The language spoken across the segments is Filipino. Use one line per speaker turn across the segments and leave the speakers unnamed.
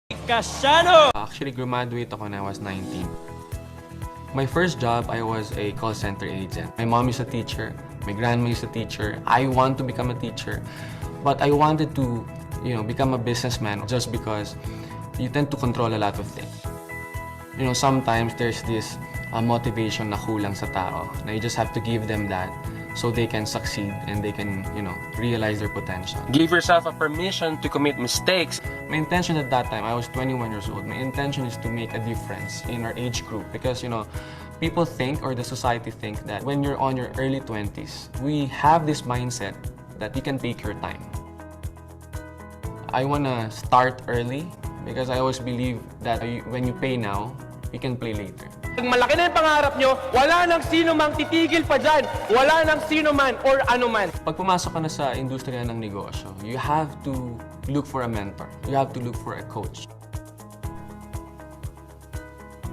Casiano!
Actually, graduate ako when I was 19. My first job, I was a call center agent. My mom is a teacher. My grandma is a teacher. I want to become a teacher. But I wanted to, become a businessman just because you tend to control a lot of things. Sometimes there's this motivation na kulang sa tao. Na you just have to give them that so they can succeed and they can, realize their potential.
Give yourself a permission to commit mistakes.
My intention at that time, I was 21 years old. My intention is to make a difference in our age group because, people think or the society think that when you're on your early 20s, we have this mindset that you can take your time. I want to start early because I always believe that when you pay now, you can play later.
Pag malaki na yung pangarap nyo, wala nang sino mang titigil pa dyan. Wala nang sino man or ano man.
Pag pumasok ka na sa industriya ng negosyo, you have to look for a mentor. You have to look for a coach.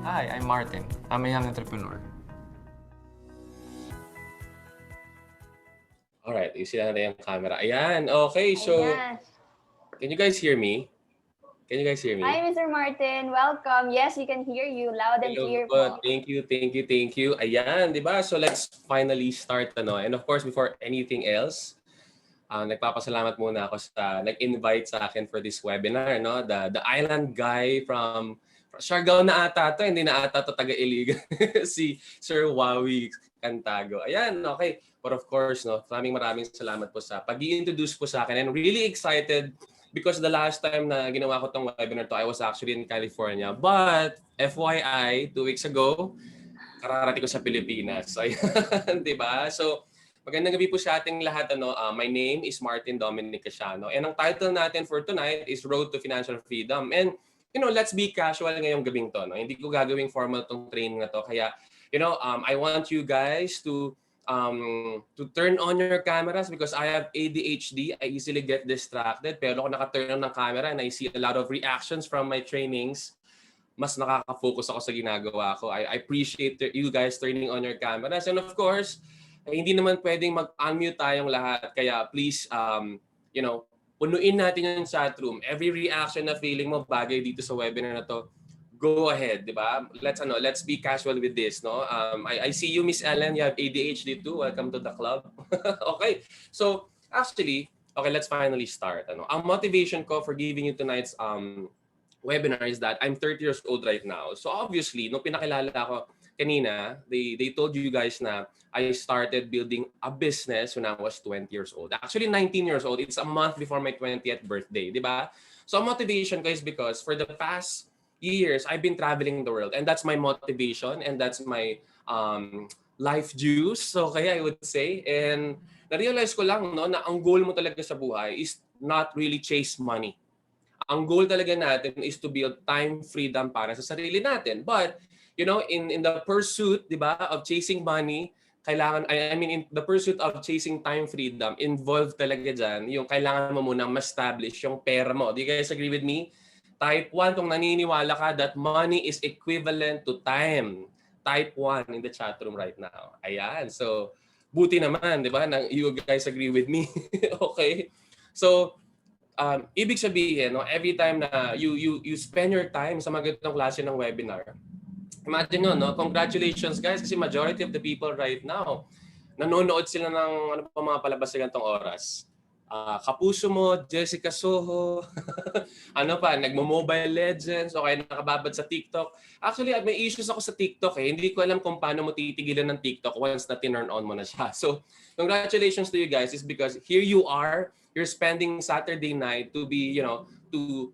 Hi, I'm Martin. I'm a young entrepreneur.
Alright, isi na yung camera. Ayan, okay. So,
Yes.
can you guys hear me? Can you guys hear me?
Hi, Mr. Martin. Welcome. Yes, we can hear you loud and
Hello
clear
po.
po.
Thank you. Ayan, di ba? So, let's finally start. And of course, before anything else, nagpapasalamat muna ako sa nag-invite sa akin for this webinar. No? The island guy from Siargao na ata to, hindi na ata to taga-Iligan. Si Sir Wawi Cantago. Ayan, okay. But of course, maraming salamat po sa pag-i-introduce po sa akin. And really excited because the last time na ginawa ko tong webinar to, I was actually in California. But FYI, 2 weeks ago, kararating ko sa Pilipinas. Ayan, di ba? So, magandang gabi po sa ating lahat. My name is Martin Dominic Casiano. And ang title natin for tonight is Road to Financial Freedom. And, let's be casual ngayong gabing to. No? Hindi ko gagawing formal tong training na to. Kaya, I want you guys to turn on your cameras because I have ADHD. I easily get distracted. Pero kung naka-turn on ng camera and I see a lot of reactions from my trainings, mas nakaka-focus ako sa ginagawa ko. I appreciate you guys turning on your cameras. And of course, hindi naman pwedeng mag-unmute tayong lahat. Kaya please, punuin natin yung chat room. Every reaction na feeling mo bagay dito sa webinar na to, go ahead, di ba? Let's be casual with this, no? I see you, Miss Ellen. You have ADHD too. Welcome to the club. Okay. So, actually, okay, let's finally start. Ang motivation ko for giving you tonight's webinar is that I'm 30 years old right now. So, obviously, nung pinakilala ako kanina, they told you guys na I started building a business when I was 20 years old. Actually, 19 years old. It's a month before my 20th birthday, di ba? So, ang motivation ko is because for the past years, I've been traveling the world. And that's my motivation and that's my life juice. So kaya I would say. And na-realize ko lang na ang goal mo talaga sa buhay is not really chase money. Ang goal talaga natin is to build time freedom para sa sarili natin. But, in the pursuit, di ba, of chasing money, in the pursuit of chasing time freedom, involved talaga dyan, yung kailangan mo munang ma-establish yung pera mo. Do you guys agree with me? Type 1, kung naniniwala ka that money is equivalent to time. Type 1 in the chat room right now. Ayan. So, buti naman, di ba? You guys agree with me. Okay? So, ibig sabihin, every time na you spend your time sa mga ganitong klase ng webinar, imagine nyo, congratulations guys kasi majority of the people right now, nanonood sila ng mga palabas sa ganitong oras. Kapuso mo, Jessica Soho, nagmo-Mobile Legends, o kaya nakababad sa TikTok. Actually, may issues ako sa TikTok eh. Hindi ko alam kung paano mo titigilan ng TikTok once na tinurn on mo na siya. So, congratulations to you guys is because here you are, you're spending Saturday night to be, to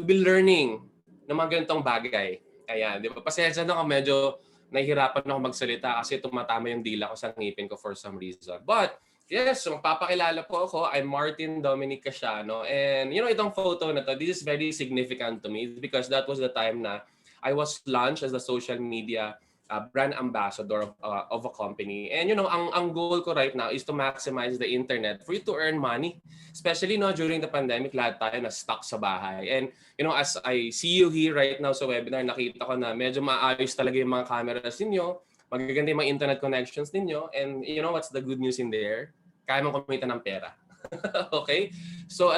be learning ng mga ganitong bagay. Ayan, di ba? Pasensya na ako, medyo nahihirapan ako magsalita kasi tumatama yung dila ko sa ngipin ko for some reason. But, yes, so magpapakilala po ako. I'm Martin Dominic Casiano. And itong photo na to, this is very significant to me because that was the time na I was launched as a social media brand ambassador of a company. And ang goal ko right now is to maximize the internet for you to earn money. Especially during the pandemic, lahat tayo na stuck sa bahay. And as I see you here right now sa webinar, nakita ko na medyo maayos talaga yung mga cameras ninyo. Magaganda yung mga internet connections ninyo. And what's the good news in there? Kaya mong kumita ng pera. Okay? So,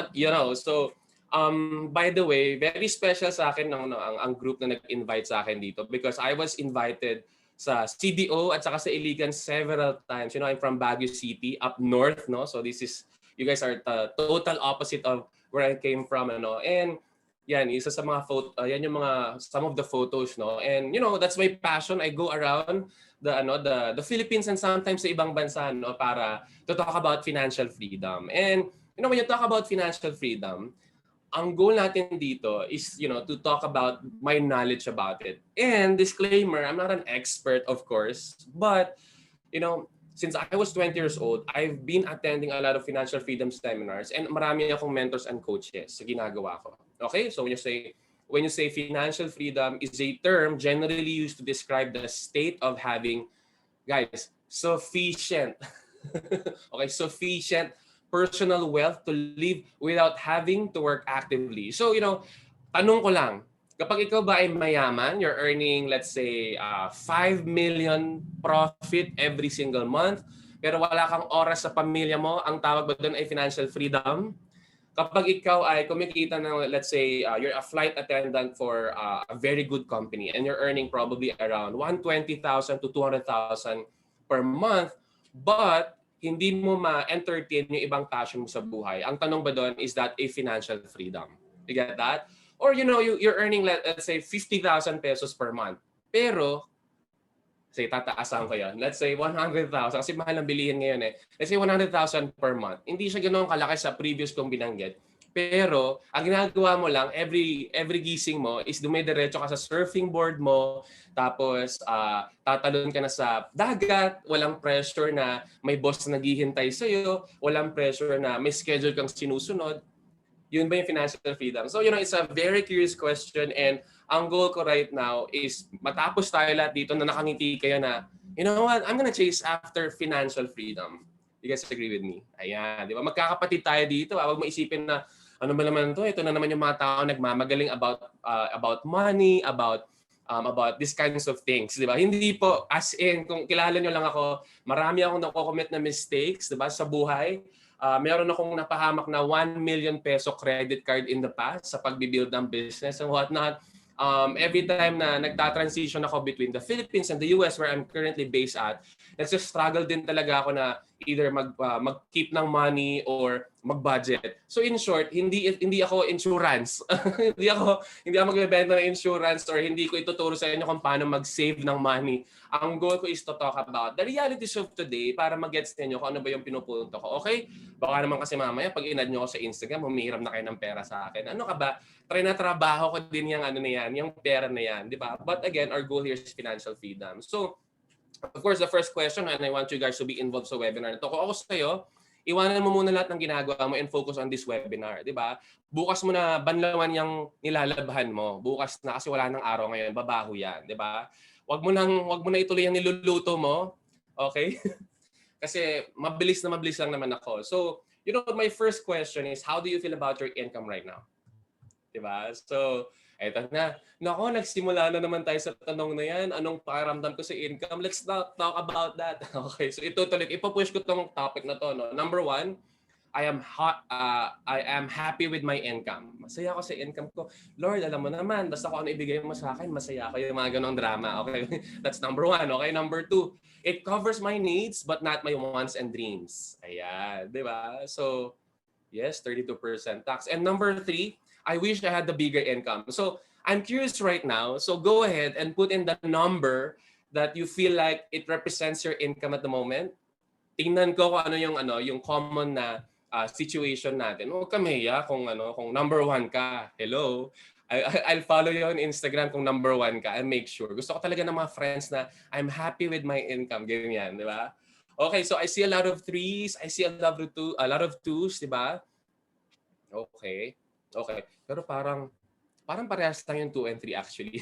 By the way, very special sa akin ang group na nag-invite sa akin dito because I was invited sa CDO at saka sa Iligan several times. You know, I'm from Baguio City, up north, no? So this is, you guys are the total opposite of where I came from, ano? And yan, isa sa mga yan yung mga, some of the photos, no? And you know, that's my passion. I go around the Philippines and sometimes sa ibang bansa, no? Para to talk about financial freedom. And you know, when you talk about financial freedom, ang goal natin dito is, you know, to talk about my knowledge about it. And disclaimer, I'm not an expert, of course, but, you know, since I was 20 years old, I've been attending a lot of financial freedom seminars and marami akong mentors and coaches sa ginagawa ko. Okay? So when you say financial freedom is a term generally used to describe the state of having, guys, sufficient, okay, sufficient personal wealth to live without having to work actively. So, you know, tanong ko lang, kapag ikaw ba ay mayaman, you're earning, let's say, 5 million profit every single month, pero wala kang oras sa pamilya mo, ang tawag ba doon ay financial freedom? Kapag ikaw ay kumikita ng, let's say, you're a flight attendant for a very good company and you're earning probably around 120,000 to 200,000 per month, but hindi mo ma-entertain yung ibang passion mo sa buhay. Ang tanong ba doon, is that a financial freedom? You get that? Or you know, you're earning, let's say, 50,000 pesos per month. Pero, say, tataasan ko yan. Let's say, 100,000. Kasi mahal ang bilihin ngayon eh. Let's say, 100,000 per month. Hindi siya ganoon kalaki sa previous kong binanggit. Pero, ang ginagawa mo lang, every gising mo is dumidiretso ka sa surfing board mo, tapos tatalon ka na sa dagat, walang pressure na may boss na naghihintay sa'yo, walang pressure na may schedule kang sinusunod. Yun ba yung financial freedom? So, you know, it's a very curious question and ang goal ko right now is matapos tayo lahat dito na nakangiti kayo na, you know what, I'm gonna chase after financial freedom. You guys agree with me? Ayan, di ba? Magkakapatid tayo dito. Huwag mo isipin na, ano ba naman to? Ito na naman yung mga tao nagmamagaling about money, about these kinds of things, di ba? Hindi po, as in, kung kilala nyo lang ako, marami akong nakocommit na mistakes, di ba, sa buhay. Meron akong napahamak na 1 million peso credit card in the past sa pagbibuild ng business and whatnot. Every time na nagta-transition ako between the Philippines and the US where I'm currently based at, nagsistruggle din talaga ako na either mag-keep ng money or mag-budget. So in short, hindi ako insurance. hindi ako magbebenta ng insurance or hindi ko ituturo sa inyo kung paano mag-save ng money. Ang goal ko is to talk about the realities of today para mag-gets ninyo kung ano ba yung pinupunto ko. Okay? Baka naman kasi mamaya pag in-add nyo ako sa Instagram, humihiram na kayo ng pera sa akin. Ano ka ba? Try na trabaho ko din yung ano na yan, yung pera na yan, di ba? But again, our goal here is financial freedom. So, of course, the first question, and I want you guys to be involved sa webinar na to. Kung ako sa'yo, iwanan mo muna lahat ng ginagawa mo and focus on this webinar, di ba? Bukas mo na banlawan yung nilalabhan mo. Bukas na kasi wala nang araw ngayon, babaho yan, di ba? Wag mo na ituloy yung niluluto mo, okay? Kasi mabilis lang naman ako. So, you know, my first question is, how do you feel about your income right now? Diba? So, eto na. Nako, nagsimula na naman tayo sa tanong na yan. Anong pakiramdam ko sa income? Let's not talk about that. Okay, so ipupush ko tong topic na to. No? Number one, I am happy with my income. Masaya ako sa income ko. Lord, alam mo naman, basta kung ano ibigay mo sa akin, masaya ako, yung mga ganong drama. Okay, that's number one. Okay, number two, it covers my needs but not my wants and dreams. Ayan, di ba? So, yes, 32% tax. And number three, I wish I had the bigger income. So, I'm curious right now. So, go ahead and put in the number that you feel like it represents your income at the moment. Tingnan ko kung ano yung common na situation natin. Huwag ka mahiya kung number one ka. Hello. I'll follow you on Instagram kung number one ka and make sure. Gusto ko talaga ng mga friends na I'm happy with my income. Ganyan, di ba? Okay, so I see a lot of threes. I see a lot of twos, di ba? Okay. Pero parang parehas lang yung 2 and 3 actually.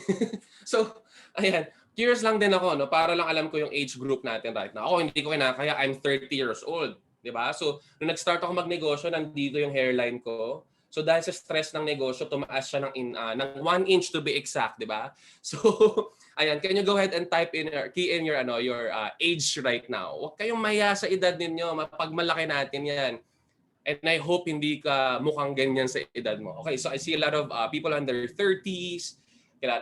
So, ayan. Curious lang din ako, no? Para lang alam ko yung age group natin right now. Ako, hindi ko kinakaya. I'm 30 years old. Diba? So, nung nag-start ako magnegosyo, nandito yung hairline ko. So, dahil sa stress ng negosyo, tumaas siya ng 1 inch to be exact. Diba? So, ayan. Can you go ahead and key in your age right now? Huwag kayong maya sa edad ninyo. Mapagmalaki natin yan. And I hope hindi ka mukhang ganyan sa edad mo. Okay, so I see a lot of people under 30s.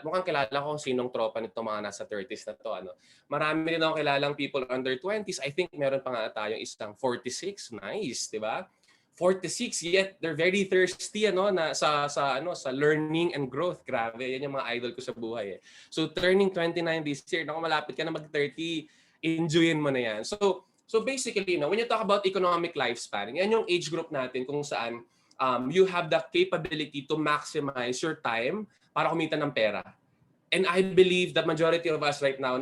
Mukhang kilala ko kung sinong tropa nito mga nasa 30s na to. Ano. Marami din ako kilalang people under 20s. I think meron pa nga tayong isang 46. Nice, di ba? 46 yet they're very thirsty na sa learning and growth. Grabe, yan yung mga idol ko sa buhay. So turning 29 this year, malapit ka na mag-30, enjoyin mo na yan. So basically, when you talk about economic lifespan, yan yung age group natin kung saan you have the capability to maximize your time para kumita ng pera. And I believe that majority of us right now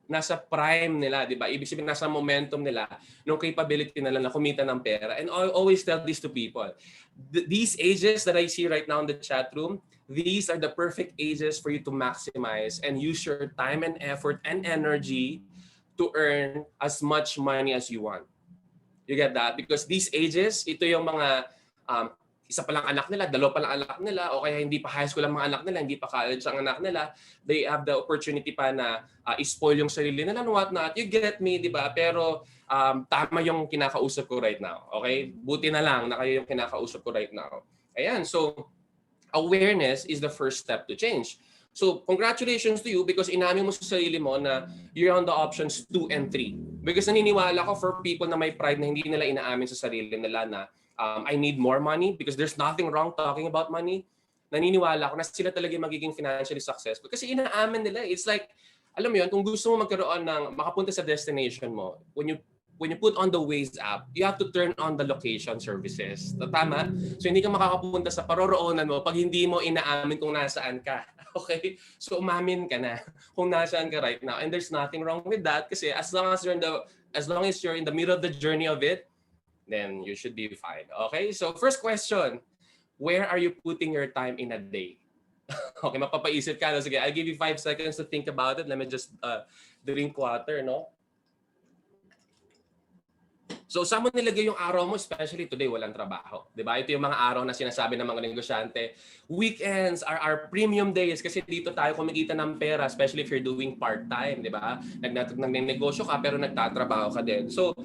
nasa prime nila, di ba? Ibig sabihin, nasa momentum nila, ng capability nila na kumita ng pera. And I always tell this to people. These ages that I see right now in the chat room, these are the perfect ages for you to maximize and use your time and effort and energy to earn as much money as you want. You get that? Because these ages, ito yung mga isa pa lang anak nila, dalawa pa lang anak nila, o kaya hindi pa high school ang mga anak nila, hindi pa college ang anak nila. They have the opportunity pa na spoil yung sarili nila and whatnot. You get me, di ba? Pero tama yung kinakausap ko right now. Okay? Buti na lang na kayo yung kinakausap ko right now. Ayan, so awareness is the first step to change. So, congratulations to you because inamin mo sa sarili mo na you're on the options 2 and 3. Because naniniwala ko for people na may pride na hindi nila inaamin sa sarili nila na I need more money because there's nothing wrong talking about money. Naniniwala ko na sila talaga magiging financially successful kasi inaamin nila. It's like, alam mo yun, kung gusto mo magkaroon ng makapunta sa destination mo, when you put on the Waze app, you have to turn on the location services. Tama? So hindi ka makakapunta sa paroroonan mo pag hindi mo inaamin kung nasaan ka. Okay? So umamin ka na kung nasaan ka right now. And there's nothing wrong with that kasi as long as you're in the middle of the journey of it, then you should be fine. Okay? So first question, where are you putting your time in a day? Okay, mapapaisip ka. Sige, I'll give you 5 seconds to think about it. Let me just drink water, no? So saan mo nilagay yung araw mo, especially today, walang trabaho. Diba? Ito yung mga araw na sinasabi ng mga negosyante. Weekends are our premium days kasi dito tayo kumikita ng pera, especially if you're doing part-time. Diba? Nagnegosyo ka pero nagtatrabaho ka din. So,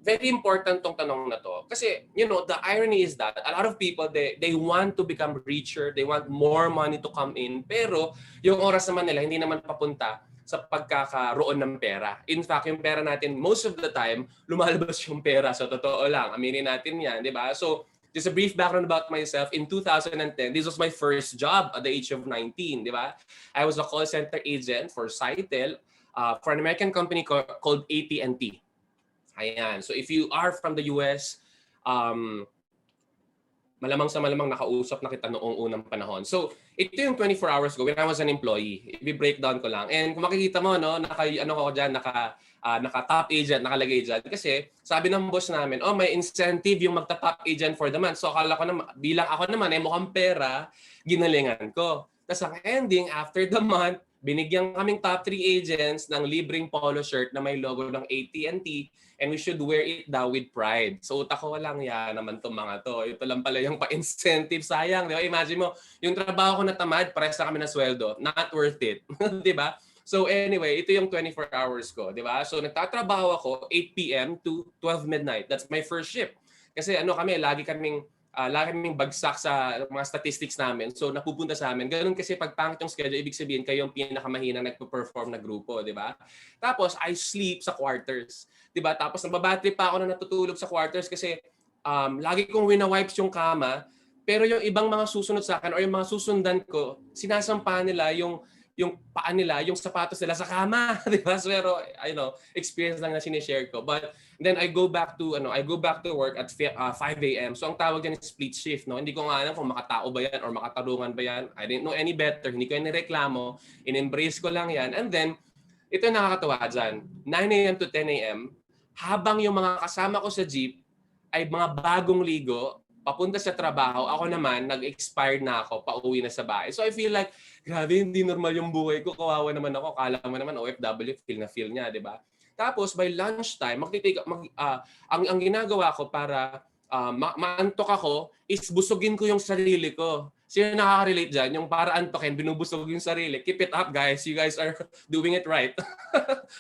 very important tong tanong na to. Kasi, the irony is that a lot of people, they want to become richer, they want more money to come in, pero yung oras naman nila, hindi naman papunta sa pagkakaroon ng pera. In fact, yung pera natin, most of the time, lumalabas yung pera. So, totoo lang. Aminin natin yan, di ba? So, just a brief background about myself. In 2010, this was my first job at the age of 19, di ba? I was a call center agent for Cytel for an American company called AT&T. Ayan. So, if you are from the US, malamang sa malamang nakausap na kita noong unang panahon. So, ito yung 24 hours ago when I was an employee. I-breakdown ko lang. And kung makikita mo, naka-top agent, nakalagay dyan. Kasi sabi ng boss namin, may incentive yung magta-top agent for the month. So, akala ko naman, bilang ako naman, mukhang pera, ginalingan ko. Tapos ang ending, after the month, binigyan kaming top 3 agents ng libreng polo shirt na may logo ng AT&T and we should wear it daw with pride. So utak ko lang, naman itong mga to. Ito lang pala yung pa-incentive. Sayang, di ba? Imagine mo, yung trabaho ko na tamad, pares na kami na sweldo. Not worth it. Di ba? So anyway, ito yung 24 hours ko. Di ba? So nagtatrabaho ako 8 p.m. to 12 midnight. That's my first shift. Kasi lagi kaming bagsak sa mga statistics namin. So, napupunta sa amin. Ganun kasi pag pangit yung schedule, ibig sabihin kayo yung pinakamahinang nagpo-perform na grupo, di ba? Tapos, I sleep sa quarters. Di ba? Tapos, nababattery pa ako na natutulog sa quarters kasi lagi kong wina-wipes yung kama. Pero yung ibang mga susunod sa akin or yung mga susundan ko, sinasampa nila yung paa nila, yung sapatos nila sa kama, di ba? So, pero, experience lang na sinishare ko. But then I go back to work at 5 a.m. So ang tawag yan is split shift, no? Hindi ko nga alam kung makatao ba yan or makatarungan ba yan. I didn't know any better. Hindi ko yan nireklamo. In-embrace ko lang yan. And then, ito yung nakakatawa dyan. 9 a.m. to 10 a.m. Habang yung mga kasama ko sa jeep ay mga bagong ligo, papunta sa trabaho, ako naman, nag-expired na ako, pauwi na sa bahay. So I feel like, grabe, hindi normal yung buhay ko. Kawawa naman ako. Kala mo naman, OFW, feel niya, di ba? Tapos, by lunchtime, ang ginagawa ko para maantok ako is busugin ko yung sarili ko. Sino nakaka-relate dyan? Yung para antokin, binubusog yung sarili. Keep it up, guys. You guys are doing it right.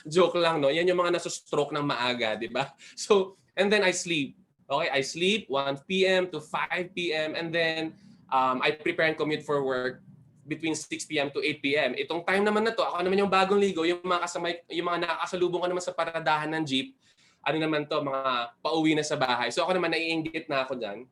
Joke lang, no? Yan yung mga nasa-stroke ng maaga, di ba? So, and then I sleep. Okay, I sleep 1 p.m. to 5 p.m. and then I prepare and commute for work between 6 p.m. to 8 p.m. Itong time naman na to, ako naman yung bagong ligo, yung mga kasamay, yung mga nakakasalubong ko naman sa paradahan ng jeep, ano naman to, mga pauwi na sa bahay. So ako naman naiinggit na ako diyan.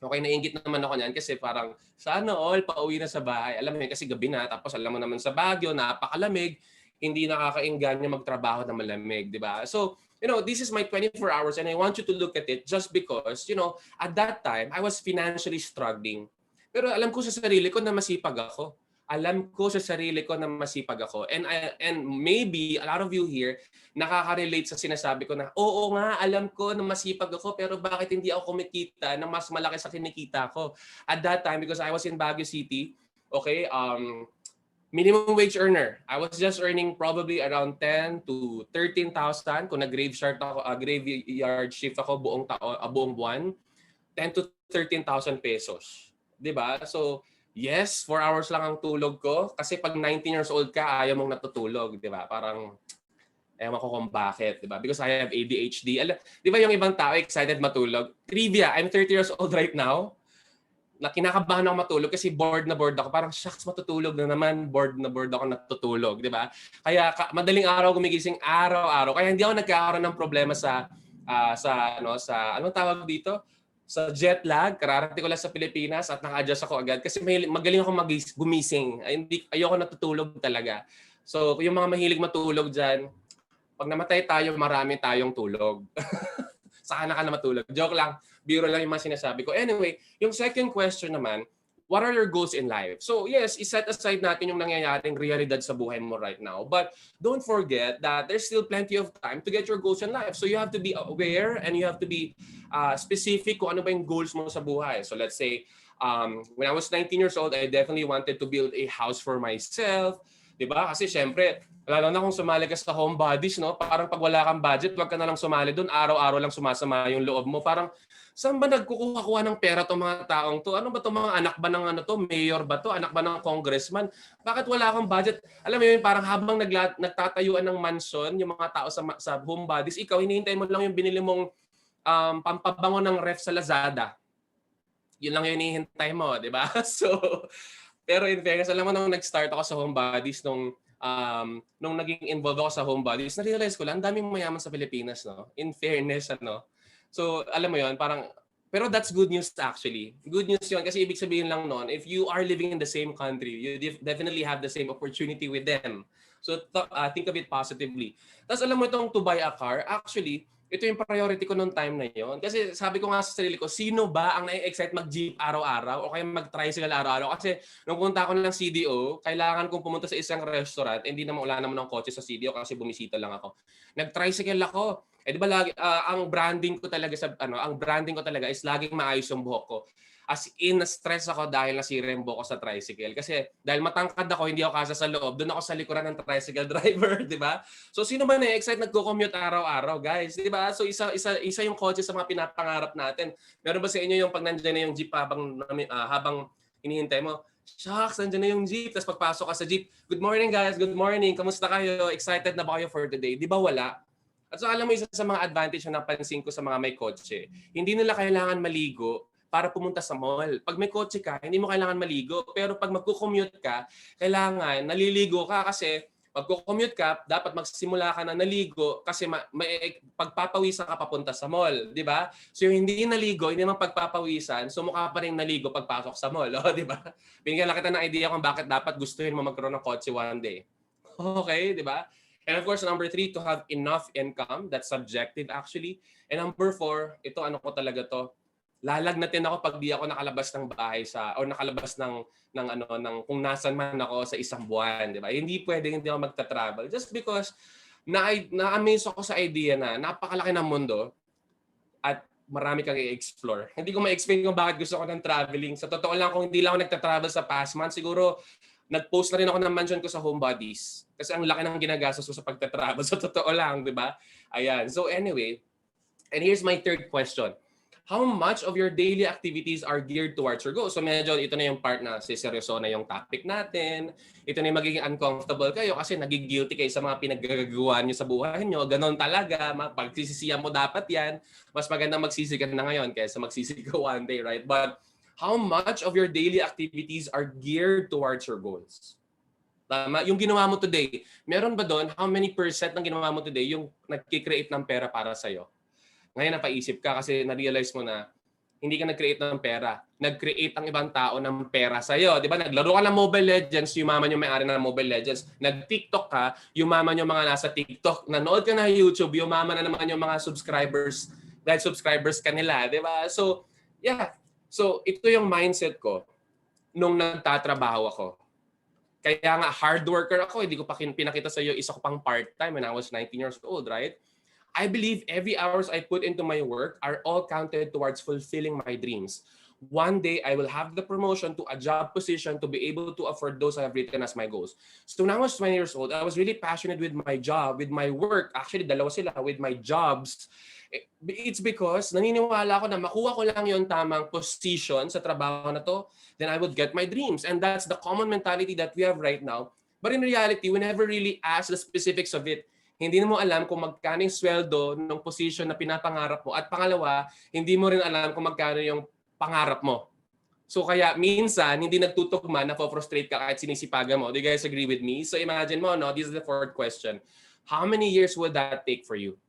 Okay, naiinggit naman ako niyan kasi parang sana all pauwi na sa bahay. Alam mo yun, kasi gabi na, tapos alam mo naman sa Baguio, napakalamig, hindi nakakainganyo magtrabaho na malamig, di ba? So, this is my 24 hours and I want you to look at it just because, at that time, I was financially struggling. Pero alam ko sa sarili ko na masipag ako. Alam ko sa sarili ko na masipag ako. And maybe a lot of you here nakaka-relate sa sinasabi ko na, oo nga, alam ko na masipag ako, pero bakit hindi ako kumikita na mas malaki sa kinikita ko? At that time, because I was in Baguio City, okay, minimum wage earner. I was just earning probably around 10 to 13,000 kung graveyard shift ako buong buwan. 10 to 13,000 pesos. 'Di ba? So, yes, 4 hours lang ang tulog ko kasi pag 19 years old ka, ayaw mong natutulog, 'di ba? Parang ewan ko kung bakit, 'di ba? Because I have ADHD. 'Di ba yung ibang tao excited matulog? Trivia, I'm 30 years old right now. Na kinakabahan ako matulog kasi bored na bored ako. Parang shucks, matutulog na naman. Bored na bored ako natutulog, 'di ba? Kaya madaling araw gumigising araw-araw. Kaya hindi ako nagkakaroon ng problema sa anong tawag dito? Sa jet lag. Kararating ko lang sa Pilipinas at naka-adjust ako agad kasi magaling ako gumising. Ayoko natutulog talaga. So, yung mga mahilig matulog diyan, pag namatay tayo, marami tayong tulog. Saka ka na matulog. Joke lang. Biro lang yung mga sinasabi ko. Anyway, yung second question naman, what are your goals in life? So yes, iset aside natin yung nangyayaring realidad sa buhay mo right now. But don't forget that there's still plenty of time to get your goals in life. So you have to be aware and you have to be specific kung ano ba yung goals mo sa buhay. So let's say, when I was 19 years old, I definitely wanted to build a house for myself. Diba? Kasi syempre, lalo na kung sumali ka sa homebodies, no? Parang pag wala kang budget, wag ka na lang sumali doon. Araw-araw lang sumasama yung loob mo. Parang, saan ba nagkukuha ng pera tong mga taong to? Ano ba itong mga anak ba ng mayor ba to? Anak ba ng congressman? Bakit wala kang budget? Alam mo yun, parang habang nagtatayuan ng mansion, yung mga tao sa homebodies, ikaw, hinihintay mo lang yung binili mong pampabango ng ref sa Lazada. Yun lang yung hinihintay mo, di ba? So, pero in fairness, alam mo, nung nag-start ako sa homebodies, nung naging involved ako sa homebodies, na-realize ko lang, ang daming mayaman sa Pilipinas, no? In fairness, ano? So, alam mo yon, parang, pero that's good news actually. Good news yun, kasi ibig sabihin lang noon, if you are living in the same country, you definitely have the same opportunity with them. So, think of it positively. Tapos alam mo itong to buy a car, actually, ito yung priority ko noong time na yon. Kasi sabi ko nga sa sarili ko, sino ba ang nai-excite mag-jeep araw-araw o kaya mag-tricycle araw-araw? Kasi nung punta ako ng CDO, kailangan kong pumunta sa isang restaurant. Hindi naman wala naman ng kotse sa CDO kasi bumisita lang ako. Nag-tricycle ako. Eh di ba lagi ang branding ko talaga is laging maayos yung buhok ko. As in, na-stress ako dahil nasira yung buhok ko sa tricycle. Kasi dahil matangkad ako, hindi ako kasa sa loob, doon ako sa likuran ng tricycle driver, di ba? So sino ba na-excite nagko-commute araw-araw, guys? Di ba? So isa yung kotse sa mga pinapangarap natin. Meron ba sa inyo yung pag nandiyan na yung jeep habang hinihintay mo? Shucks, nandiyan na yung jeep. Tapos pagpasok ka sa jeep, good morning guys, good morning. Kamusta kayo? Excited na ba kayo for today? Di ba wala? At so alam mo, isa sa mga advantage na napansin ko sa mga may kotse, hindi nila kailangan maligo para pumunta sa mall. Pag may kotse ka, hindi mo kailangan maligo. Pero pag magko-commute ka, kailangan naliligo ka kasi magko-commute ka, dapat magsimula ka na naligo kasi pagpapawisan ka papunta sa mall, di ba? So yung hindi naligo, hindi naman pagpapawisan, so mukha pa rin naligo pagpasok sa mall, di ba? Binigyan lang kita ng idea kung bakit dapat gustuhin mo magkaroon ng kotse one day. Okay, di ba? And of course, number 3, to have enough income. That's subjective actually. And number 4, ito ano ko talaga to, lalagnatin ako pag di ako nakalabas ng bahay o nakalabas ng kung nasan man ako sa isang buwan, di ba? Hindi pwedeng hindi ako magta-travel just because na-amaze ako sa idea na napakalaki ng mundo at marami kang i-explore. Hindi ko ma-explain kung bakit gusto ko ng traveling. Sa totoo lang, kung hindi lang ako nagta-travel sa past month, siguro nag-post na rin ako ng mansion ko sa homebodies. Kasi ang laki ng ginagastos ko sa pagta-travel. Sa totoo lang, di ba? Ayan. So anyway, and here's my third question. how much of your daily activities are geared towards your goals? So medyo ito na yung part na seryoso na yung topic natin. Ito na yung magiging uncomfortable kayo kasi nagigilty kayo sa mga pinaggagawa nyo sa buhay nyo. Ganon talaga. Pagsisisiyan mo dapat yan. Mas maganda magsisi ka na ngayon kaysa magsisi ka one day, right? But how much of your daily activities are geared towards your goals? Tama? Yung ginawa mo today, meron ba doon, how many percent ng ginawa mo today yung nag-create ng pera para sa'yo? Ngayon napaisip ka kasi na-realize mo na hindi ka nag-create ng pera. Nag-create ang ibang tao ng pera sa'yo. Di ba? Naglaro ka ng Mobile Legends, yumaman yung may-ari ng Mobile Legends. Nag-TikTok ka, yumaman yung mga nasa TikTok. Nanood ka na YouTube, yumaman na naman yung mga subscribers dahil subscribers ka nila. Di ba? So, yeah. So, ito yung mindset ko nung nagtatrabaho ako. Kaya nga, hard worker ako. Hindi ko pa pinakita sa iyo, isa ko pang part-time when I was 19 years old, right? I believe every hours I put into my work are all counted towards fulfilling my dreams. One day, I will have the promotion to a job position to be able to afford those I have written as my goals. So when I was 20 years old, I was really passionate with my job, with my work. Actually, dalawa sila, with my jobs. It's because naniniwala ako na makuha ko lang yung tamang position sa trabaho na to, then I would get my dreams. And that's the common mentality that we have right now. But in reality, we never really ask the specifics of it. Hindi mo alam kung magkano yung sweldo ng position na pinapangarap mo. At pangalawa, hindi mo rin alam kung magkano yung pangarap mo. So kaya minsan, hindi nagtutugma na frustrate ka kahit sinisipagan mo. Do you guys agree with me? So imagine mo, no? This is the fourth question. How many years would that take for you?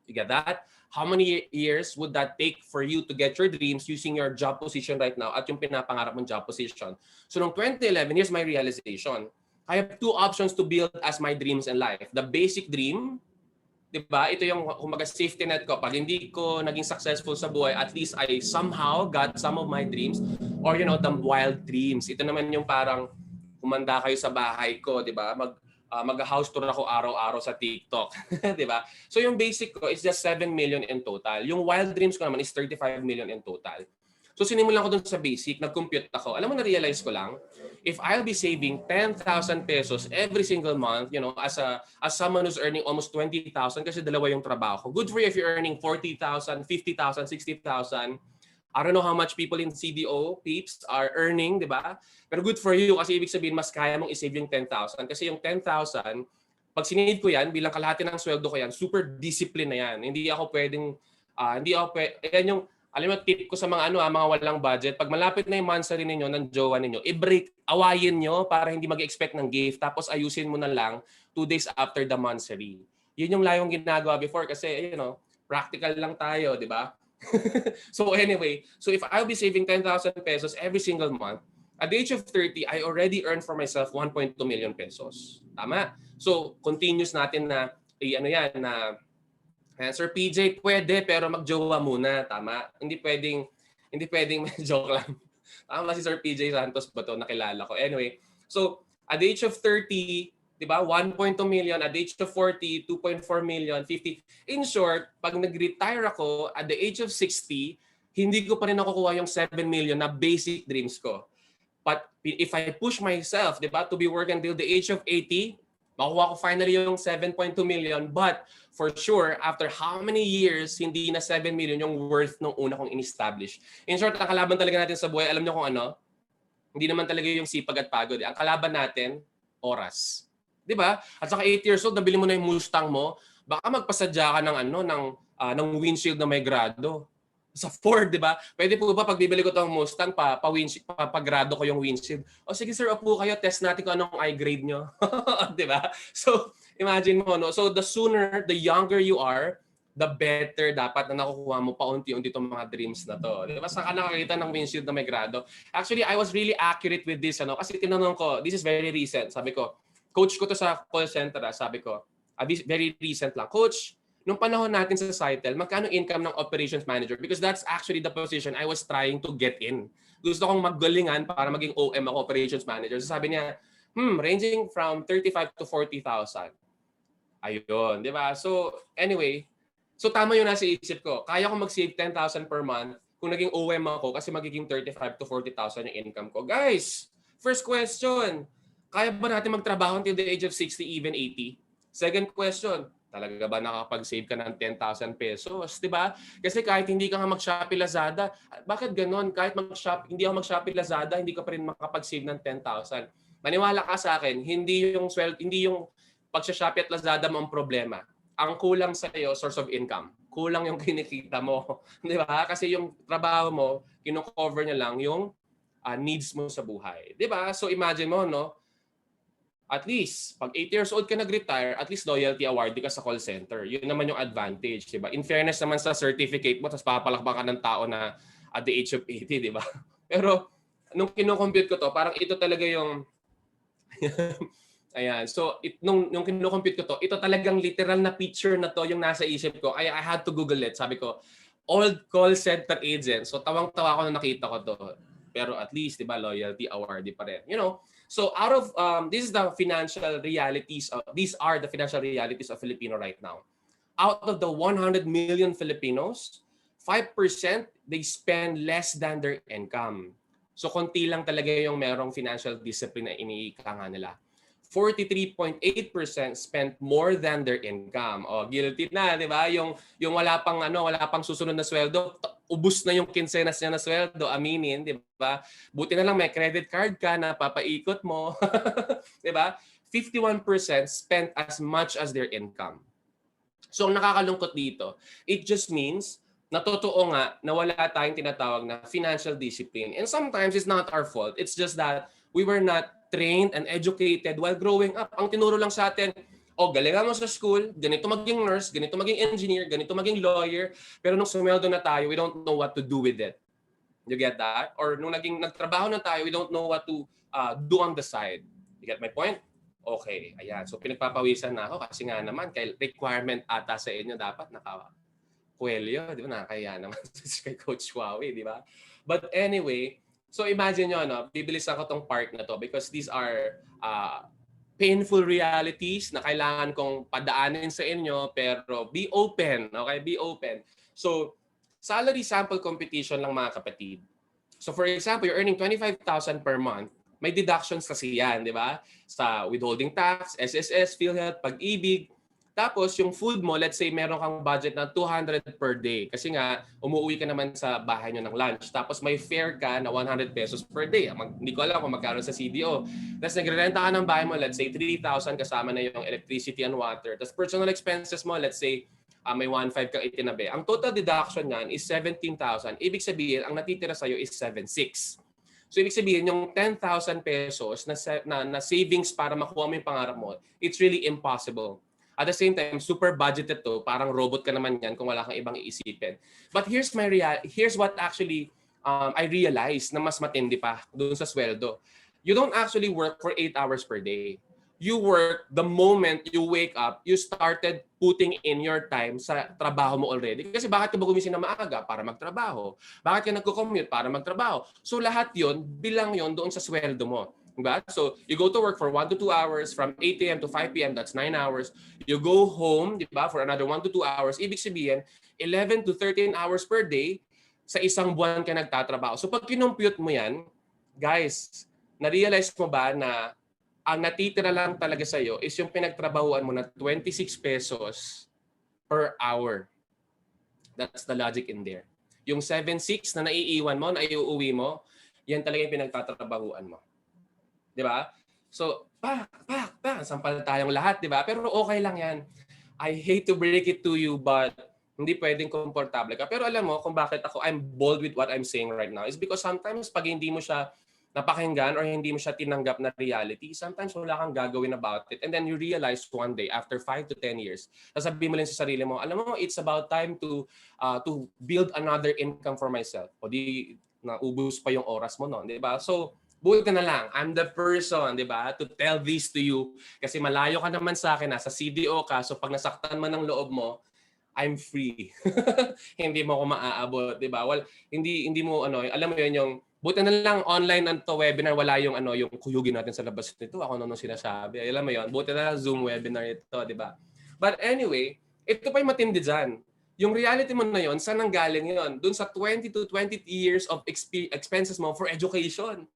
You get that? How many years would that take for you to get your dreams using your job position right now at yung pinapangarap mong job position? So noong 2011, here's my realization. I have two options to build as my dreams in life. The basic dream, di ba? Ito yung kumbaga safety net ko. Pag hindi ko naging successful sa buhay, at least I somehow got some of my dreams. Or you know, the wild dreams. Ito naman yung parang kumanda kayo sa bahay ko, di ba? Mag-house tour ako araw-araw sa TikTok. Di ba? So yung basic ko is just 7 million in total. Yung wild dreams ko naman is 35 million in total. So sinimulan ko dun sa basic, nag-compute ako. Alam mo, na-realize ko lang, if I'll be saving 10,000 pesos every single month, you know, as someone who's earning almost 20,000 kasi dalawa yung trabaho ko. Good for you if you're earning 40,000, 50,000, 60,000. I don't know how much people in CDO, peeps, are earning, di ba? Pero good for you kasi ibig sabihin mas kaya mong isave yung 10,000. Kasi yung 10,000, pag sinave ko yan, bilang kalahati ng sweldo ko yan, super discipline na yan. Hindi ako pwedeng, yan yung, alam mo, tip ko sa mga mga walang budget, pag malapit na yung monthsary ninyo, ng jowa ninyo, i-break, awayin nyo para hindi mag-expect ng gift, tapos ayusin mo na lang 2 days after the monthsary. Yun yung layong ginagawa before kasi, you know, practical lang tayo, di ba? So anyway, so if I'll be saving 10,000 pesos every single month, at the age of 30, I already earned for myself 1.2 million pesos. Tama? So, continuous natin na, Sir PJ, pwede pero magjowa muna, tama? Hindi pwedeng may joke lang. Tama si Sir PJ Santos ba to? Nakilala ko. Anyway, so at the age of 30, di ba, 1.2 million, at the age of 40, 2.4 million, 50. In short, pag nag-retire ako at the age of 60, hindi ko pa rin nakukuha yung 7 million na basic dreams ko. But if I push myself, di ba, to be working until the age of 80, makuha ko finally yung 7.2 million. But for sure, after how many years, hindi na 7 million yung worth nung una kong in-establish. In short, ang kalaban talaga natin sa buhay, alam niyo kung ano? Hindi naman talaga yung sipag at pagod. Ang kalaban natin, oras. Di ba? At saka 8 years old, nabili mo na yung Mustang mo, baka magpasadya ka ng windshield na may grado. Sa Ford, di ba? Pwede po ba pag bibili ko tong Mustang, pagrado ko yung windshield? O sige sir, upo kayo, test natin kung anong i-grade nyo. Di ba? So, imagine mo, no? So, the sooner, the younger you are, the better dapat na nakukuha mo paunti-unti itong mga dreams na to. Di ba? Saka nakakita ng windshield na may grado. Actually, I was really accurate with this. Kasi tinanong ko, this is very recent. Sabi ko, coach ko to sa call center. Sabi ko, very recent lang. Coach, nung panahon natin sa Cytel, magkano income ng operations manager? Because that's actually the position I was trying to get in. Gusto kong maggalingan para maging OM ako, operations manager. So sabi niya, ranging from 35 to 40,000. Ayun, di ba? So anyway, so tama yung nasa isip ko. Kaya ko mag-save 10,000 per month kung naging OM ako kasi magiging 35 to 40,000 yung income ko. Guys, first question, kaya ba natin magtrabaho until the age of 60, even 80? Second question, talaga ba nakakapag-save ka ng 10,000 pesos, di ba? Kasi kahit hindi ka nga mag-Shopee Lazada, bakit ganon? Kahit hindi ako mag-Shopee Lazada, hindi ka pa rin makapag-save ng 10,000. Maniwala ka sa akin, hindi yung pag-Shopee at Lazada mo ang problema. Ang kulang sa iyo, source of income. Kulang yung kinikita mo, di ba? Kasi yung trabaho mo, kino-cover niya lang yung needs mo sa buhay. Di ba? So imagine mo, no? At least, pag 8 years old ka nag-retire, at least loyalty awardee ka sa call center. Yun naman yung advantage, di ba? In fairness naman sa certificate mo, tapos papalakpak ka ng tao na at the age of 80, di ba? Pero, nung kino-compute ko to, parang ito talaga yung... Ayan. So, nung kino-compute ko to, ito talagang literal na picture na to yung nasa isip ko. I had to Google it. Sabi ko, old call center agent. So, tawang-tawa ko na nakita ko to. Pero at least, di ba, loyalty awardee pa rin. You know, so out of, these are the financial realities of Filipino right now. Out of the 100 million Filipinos, 5% they spend less than their income. So konti lang talaga yung merong financial discipline na iniika nga nila. 43.8% spent more than their income. Oh, guilty na, 'di ba? Yung wala pang susunod na sweldo, ubos na yung kinsenas niya na sweldo, aminin, 'di ba? Buti na lang may credit card ka na papaikot mo, 'di ba? 51% spent as much as their income. So ang nakakalungkot dito, it just means na totoo nga na wala tayong tinatawag na financial discipline. And sometimes it's not our fault. It's just that we were not trained and educated while growing up. Ang tinuro lang sa atin, galingan mo sa school, ganito maging nurse, ganito maging engineer, ganito maging lawyer, pero nung sumweldo na tayo, we don't know what to do with it. You get that? Or nung nagtrabaho na tayo, we don't know what to do on the side. You get my point? Okay, ayan. So pinagpapawisan na ako kasi nga naman, requirement ata sa inyo dapat naka-kwelyo, di ba? Nakakaya naman kay Coach Huawei, di ba? But anyway, so imagine nyo, bibilisan ko tong part na to because these are painful realities na kailangan kong padaanin sa inyo, pero be open, okay? Be open. So, salary sample competition lang mga kapatid. So for example, you're earning 25,000 per month, may deductions kasi yan, di ba? Sa withholding tax, SSS, PhilHealth, Pag-ibig. Tapos yung food mo, let's say meron kang budget na 200 per day kasi nga umuwi ka naman sa bahay nyo ng lunch. Tapos may fare ka na 100 pesos per day. Hindi ko alam kung magkano sa CDO. Tapos nagre-renta ka ng bahay mo, let's say 3,000 kasama na yung electricity and water. Tapos personal expenses mo, let's say may 1,500 kang itinabi. Ang total deduction niyan is 17,000. Ibig sabihin, ang natitira sa'yo is 7,600. So ibig sabihin, yung 10,000 pesos na savings para makuha mo yung pangarap mo, it's really impossible. At the same time, super budgeted to. Parang robot ka naman yan kung wala kang ibang iisipin. But here's what actually I realized na mas matindi pa doon sa sweldo. You don't actually work for 8 hours per day. You work the moment you wake up, you started putting in your time sa trabaho mo already. Kasi bakit ka ba gumising na maaga? Para magtrabaho. Bakit ka nagko-commute? Para magtrabaho. So lahat yon bilang yon doon sa sweldo mo. Diba? So, you go to work for 1 to 2 hours from 8 a.m. to 5 p.m. That's 9 hours. You go home, diba, for another 1 to 2 hours. Ibig sabihin, 11 to 13 hours per day sa isang buwan ka nagtatrabaho. So, pag kinumpute mo yan, guys, na-realize mo ba na ang natitira lang talaga sa'yo is yung pinagtrabahuan mo na 26 pesos per hour. That's the logic in there. Yung 7,600 na naiiwan mo, na iuuwi mo, yan talaga yung pinagtatrabahuan mo. 'Di ba? So, sampal tayong lahat, 'di ba? Pero okay lang 'yan. I hate to break it to you, but hindi pwedeng komportable ka. Pero alam mo kung bakit I'm bold with what I'm saying right now is because sometimes pag hindi mo siya napakinggan or hindi mo siya tinanggap na reality, sometimes wala kang gagawin about it. And then you realize one day, after 5 to 10 years, sasabihin mo lang sa sarili mo, alam mo, it's about time to build another income for myself. O di, naubos pa yung oras mo, no? 'Di ba? So, buti na lang, I'm the person, di ba, to tell this to you. Kasi malayo ka naman sa akin, nasa CDO ka, so pag nasaktan man ng loob mo, I'm free. Hindi mo ako maaabot, di ba? Well, hindi mo, alam mo yun, yung, buti na lang online ang to webinar, wala yung, yung kuyugin natin sa labas nito, ako nung sinasabi. Alam mo yun, buti na lang Zoom webinar ito, di ba? But anyway, ito pa yung matindi dyan. Yung reality mo na yun, saan nanggaling yun? Doon sa 20 to 20 years of expenses mo for education.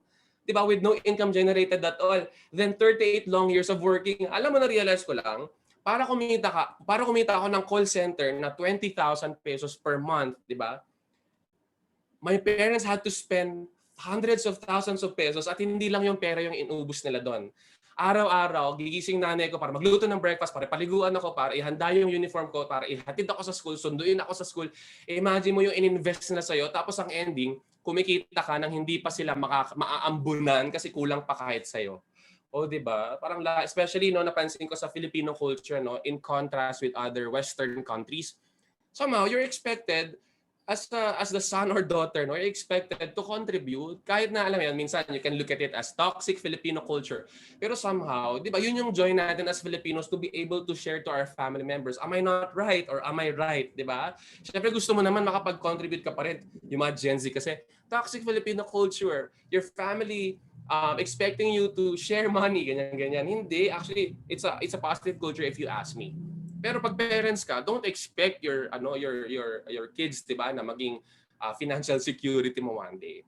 Diba, with no income generated at all. Then 38 long years of working. Alam mo, na-realize ko lang, para kumita ako ng call center na 20,000 pesos per month, di ba? My parents had to spend hundreds of thousands of pesos at hindi lang yung pera yung inubos nila doon. Araw-araw, gigising nanay ko para magluto ng breakfast, para paliguan ako, para ihanda yung uniform ko, para ihatid ako sa school, sunduin ako sa school. Imagine mo yung ininvest nila sa'yo, tapos ang ending, kumikita ka nang hindi pa sila maaambunan kasi kulang pa kahit sa'yo. O, di ba? Parang especially no, napansin ko sa Filipino culture, no, in contrast with other Western countries, somehow you're expected as the son or daughter, no, you're expected to contribute. Kahit na, alam mo yan, minsan you can look at it as toxic Filipino culture. Pero somehow, di ba, yun yung joy natin as Filipinos to be able to share to our family members. Am I not right? Or am I right? Di ba? Siyempre gusto mo naman makapag-contribute ka pa rin. Yung mga Gen Z kasi, toxic Filipino culture. Your family expecting you to share money, ganyan-ganyan. Hindi. Actually, it's a positive culture if you ask me. Pero pag parents ka, don't expect your kids, 'di ba, na maging financial security mo one day.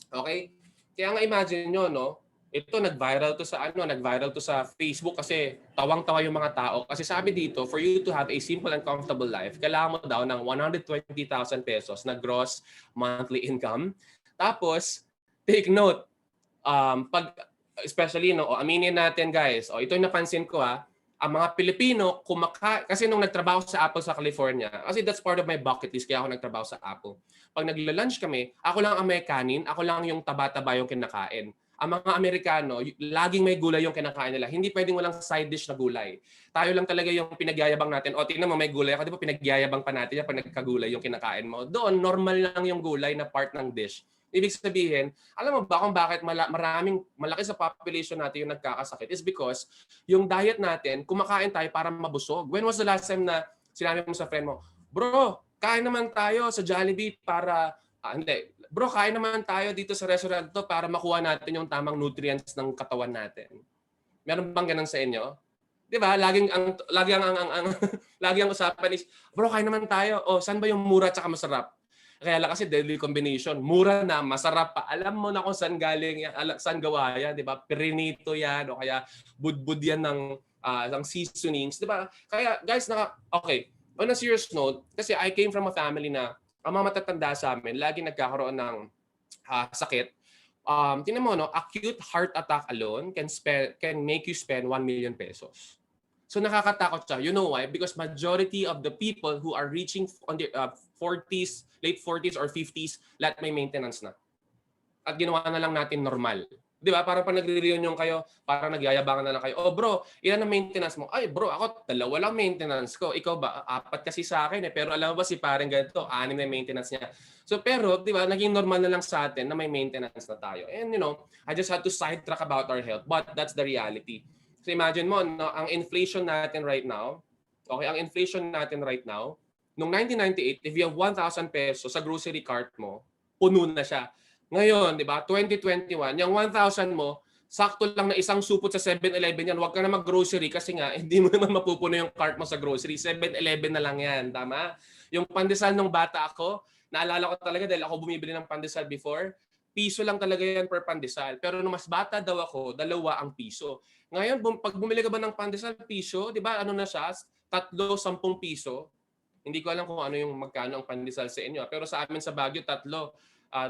Okay? Kaya nga imagine nyo, no, ito nag-viral to sa Facebook kasi tawang-tawa yung mga tao kasi sabi dito, for you to have a simple and comfortable life, kailangan mo daw ng 120,000 pesos na gross monthly income. Tapos, take note, pag especially no, aminin natin guys, ito yung napansin ko ang mga Pilipino, kasi nung nagtrabaho sa Apple sa California, kasi that's part of my bucket list, kaya ako nagtrabaho sa Apple. Pag nagla-lunch kami, ako lang ang may kanin, ako lang yung taba-taba yung kinakain. Ang mga Amerikano, laging may gulay yung kinakain nila. Hindi pwedeng walang side dish na gulay. Tayo lang talaga yung pinagyayabang natin. O, tingnan mo, may gulay ako. Di ba pinagyayabang pa natin yan pag nagkagulay yung kinakain mo? Doon, normal lang yung gulay na part ng dish. Ibig sabihin, alam mo ba kung bakit malaki sa population natin yung nagkakasakit is because yung diet natin, kumakain tayo para mabusog. When was the last time na sinabi mo sa friend mo, bro, kain naman tayo sa Jollibee para, bro, kain naman tayo dito sa restaurant to para makuha natin yung tamang nutrients ng katawan natin. Meron bang ganun sa inyo? 'Di ba? Lagi ang usapan is, bro, kain naman tayo. O, saan ba yung mura at saka masarap? Kaya lang kasi deadly combination. Mura na, masarap pa. Alam mo na kung saan galing yan, saan gawa yan, 'di ba? Perinito yan o kaya budbud yan ng seasonings, 'di ba? Kaya guys, okay. On a serious note, kasi I came from a family na ang mga matatanda sa amin, lagi nagkakaroon ng sakit. Tingnan mo, no, acute heart attack alone can make you spend 1 million pesos. So nakakatakot siya. You know why? Because majority of the people who are reaching on their 40s, late 40s or 50s, lahat may maintenance na. At ginawa na lang natin normal. Di ba? Parang pag nagre-reunion kayo, parang nagyayabangan na lang kayo. Oh bro, ilan ang maintenance mo? Ay bro, ako 2 lang maintenance ko. Ikaw ba? 4 kasi sa akin eh. Pero alam mo ba si parang ganito, 6 na maintenance niya. So pero, di ba, naging normal na lang sa atin na may maintenance na tayo. And you know, I just had to sidetrack about our health. But that's the reality. So imagine mo, no, ang inflation natin right now, noong 1998, if you have 1,000 pesos sa grocery cart mo, puno na siya. Ngayon, di ba, 2021, yung 1,000 mo, sakto lang na isang supot sa 7-Eleven yan. Huwag ka na mag-grocery kasi nga, hindi mo naman mapupuno yung cart mo sa grocery. 7-Eleven na lang yan, tama? Yung pandesal nung bata ako, naalala ko talaga dahil ako bumibili ng pandesal before, piso lang talaga yan per pandesal. Pero nung mas bata daw ako, 2 ang piso. Ngayon, pag bumili ka ba ng pandesal, piso, di ba, ano na siya? 3, 10 piso. Hindi ko alam kung ano yung magkano ang pandesal sa inyo. Pero sa amin sa Baguio, 3,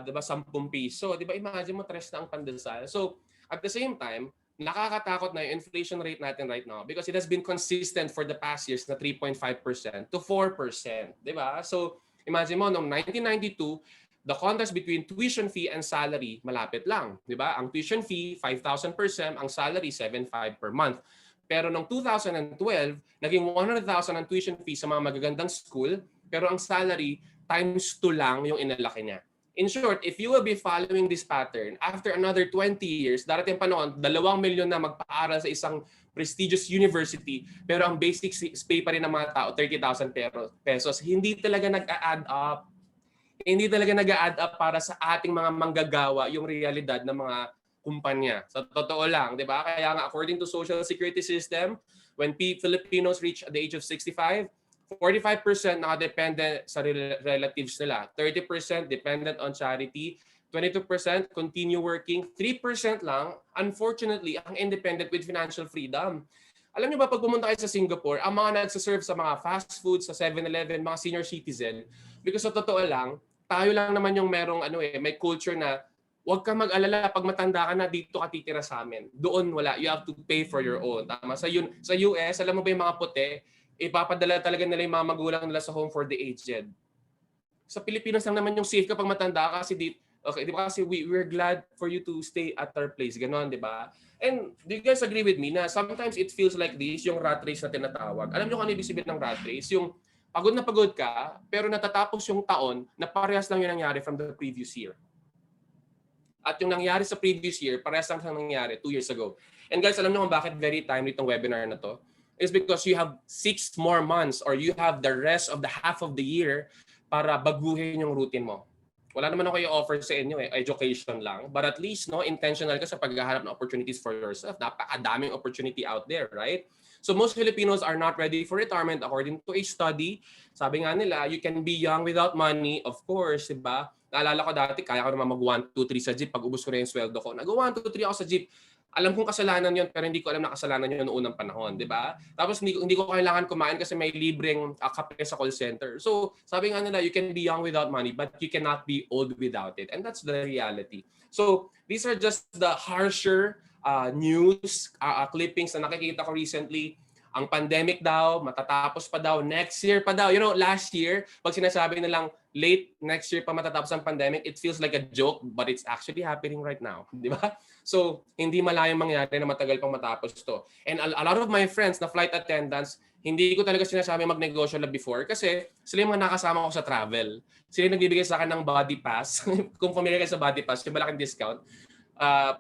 di ba, 10 piso. Di ba, imagine mo, 3 na ang pandesal. So, at the same time, nakakatakot na yung inflation rate natin right now because it has been consistent for the past years na 3.5% to 4%. Di ba? So, imagine mo, noong 1992, the contrast between tuition fee and salary, malapit lang. Di ba? Ang tuition fee, 5,000 per sem, ang salary, 7,500 per month. Pero noong 2012, naging 100,000 ang tuition fee sa mga magagandang school, pero ang salary, times 2 lang yung inalaki niya. In short, if you will be following this pattern, after another 20 years, darating panahon, 2 milyon na magpaaral sa isang prestigious university, pero ang basic pay pa rin ng mga tao, 30,000 pesos. Hindi talaga nag-add up. Hindi talaga nag-add up para sa ating mga manggagawa yung realidad ng mga kumpanya. Sa totoo lang, di ba? Kaya nga, according to Social Security System, when Filipinos reach the age of 65, 45% nakadependent sa relatives nila, 30% dependent on charity, 22% continue working, 3% lang, unfortunately, ang independent with financial freedom. Alam niyo ba, pag pumunta kayo sa Singapore, ang mga nagsaserve sa mga fast food, sa 7-Eleven, mga senior citizen, because sa totoo lang, tayo lang naman yung merong may culture na huwag ka mag-alala pag matanda ka na dito ka titira sa amin. Doon wala, you have to pay for your own. Tama sa US, alam mo ba yung mga puti, ipapadala talaga nila yung mga magulang nila sa home for the aged. Sa Pilipinas lang naman yung safe kapag matanda ka kasi okay, di ba kasi we're glad for you to stay at our place. Ganon, di ba? And do you guys agree with me na sometimes it feels like this, yung rat race na tinatawag? Alam niyo kung ano ibig sabihin ng rat race? Yung pagod na pagod ka, pero natatapos yung taon na parehas lang yung nangyari from the previous year. At yung nangyari sa previous year, parehas lang nangyari 2 years ago. And guys, alam niyo kung bakit very timely itong webinar na to? Is because you have 6 more months or you have the rest of the half of the year para baguhin yung routine mo. Wala naman ako i-offer sa inyo education lang. But at least, intentional ka sa paghahanap ng opportunities for yourself. Napakadaming opportunity out there, right? So most Filipinos are not ready for retirement according to a study. Sabi nga nila, you can be young without money. Of course, diba? Naalala ko dati, kaya ko naman mag 1, 2, 3 sa jeep pag ubos ko na yung sweldo ko. Nag 1, 2, 3 ako sa jeep. Alam kong kasalanan yon pero hindi ko alam na kasalanan yon noong unang panahon, di ba? Tapos hindi ko kailangan kumain kasi may libreng kape sa call center. So, sabi nga nila, you can be young without money, but you cannot be old without it. And that's the reality. So, these are just the harsher news clippings na nakikita ko recently. Ang pandemic daw, matatapos pa daw, next year pa daw. You know, last year, pag sinasabi nilang late next year pa matatapos ang pandemic, it feels like a joke, but it's actually happening right now. Di ba? So, hindi malayang mangyari na matagal pang matapos to. And a lot of my friends na flight attendants, hindi ko talaga sinasabi magnegosyo na before kasi sila yung mga nakasama ko sa travel. Sila yung nagbibigay sa akin ng body pass. Kung familiar kayo sa body pass, yung malaking discount.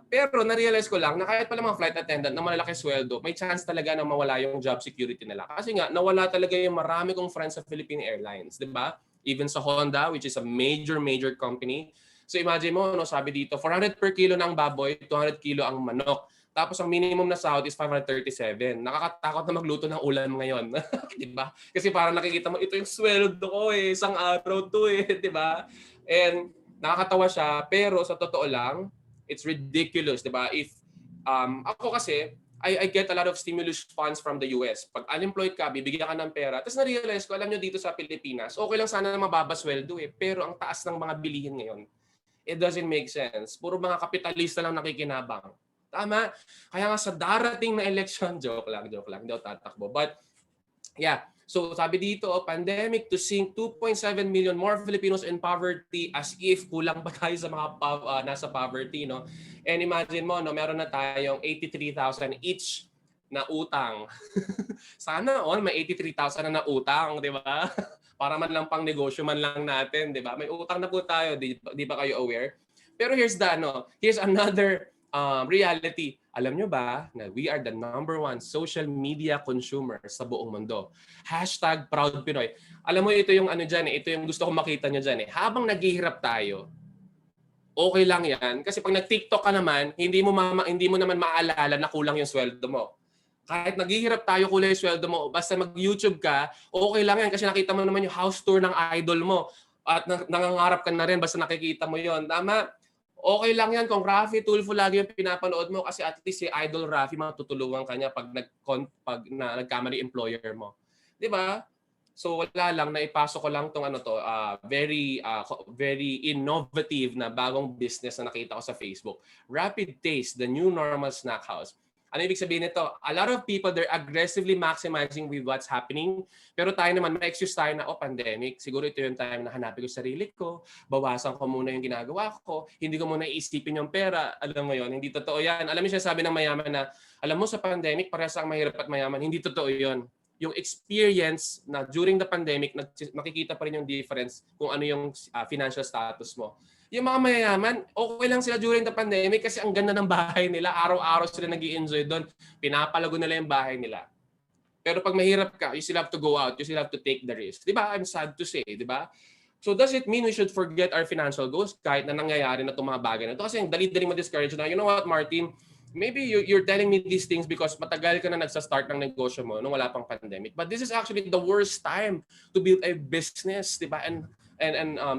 Pero na-realize ko lang na kahit pala mga flight attendant na malalaki sweldo, may chance talaga na mawala yung job security nila. Kasi nga, nawala talaga yung marami kong friends sa Philippine Airlines. Diba? Even sa Honda, which is a major company. So imagine mo, sabi dito, 400 per kilo ng baboy, 200 kilo ang manok. Tapos ang minimum na sahod is 537. Nakakatakot na magluto ng ulam ngayon. Diba? Kasi parang nakikita mo, ito yung sweldo ko isang araw to diba? And nakakatawa siya, pero sa totoo lang, it's ridiculous, diba? If ako kasi, I get a lot of stimulus funds from the US. Pag unemployed ka, bibigyan ka ng pera. Tapos na-realize ko, alam nyo dito sa Pilipinas, okay lang sana na mababa sweldo pero ang taas ng mga bilihin ngayon. It doesn't make sense. Puro mga kapitalista lang nakikinabang. Tama? Kaya nga sa darating na election, joke lang, hindi ako tatakbo. But yeah, so sabi dito, pandemic to sink 2.7 million more Filipinos in poverty as if kulang pa tayo sa mga nasa poverty, no? And imagine mo, meron na tayong 83,000 each na utang. Sana may 83,000 na utang, di ba? Para man lang pang negosyo man lang natin, di ba? May utang na po tayo, di ba kayo aware? Pero here's another reality. Alam nyo ba na we are the #1 social media consumer sa buong mundo? #ProudPinoy. Alam mo, ito yung ito yung gusto kong makita nyo dyan Habang naghihirap tayo, okay lang yan. Kasi pag nag-TikTok ka naman, hindi mo naman maalala na kulang yung sweldo mo. Kahit naghihirap tayo, kulang yung sweldo mo, basta mag-YouTube ka, okay lang yan kasi nakita mo naman yung house tour ng idol mo at nangangarap ka na rin basta nakikita mo yon. Tama? Okay lang yan kung Rafi Tulfo lagi yung pinapanood mo kasi at least si Idol Rafi matutulungan ka niya pag nagkamali employer mo. Di ba? So wala lang, naipasok ko lang tong very innovative na bagong business na nakita ko sa Facebook. Rapid Taste, the new normal snack house. Ano ibig sabihin nito? A lot of people, they're aggressively maximizing with what's happening. Pero tayo naman, may excuse tayo na, pandemic. Siguro ito yung time na hanapin ko sarili ko. Bawasan ko muna yung ginagawa ko. Hindi ko muna iisipin yung pera. Alam mo yon, hindi totoo yan. Alam mo siya sabi ng mayaman na, alam mo sa pandemic, parehas ang mahirap at mayaman. Hindi totoo yon. Yung experience na during the pandemic, makikita pa rin yung difference kung ano yung financial status mo. Yung mga mayayaman, okay lang sila during the pandemic kasi ang ganda ng bahay nila. Araw-araw sila nag-i-enjoy doon. Pinapalago nila yung bahay nila. Pero pag mahirap ka, you still have to go out. You still have to take the risk. Di ba? I'm sad to say. Di ba? So does it mean we should forget our financial goals kahit na nangyayari na itong mga bagay na ito? Kasi dali-dali mo discourage na, you know what, Martin? Maybe you're telling me these things because matagal ka na nagsa-start ng negosyo mo nung wala pang pandemic. But this is actually the worst time to build a business, di ba? And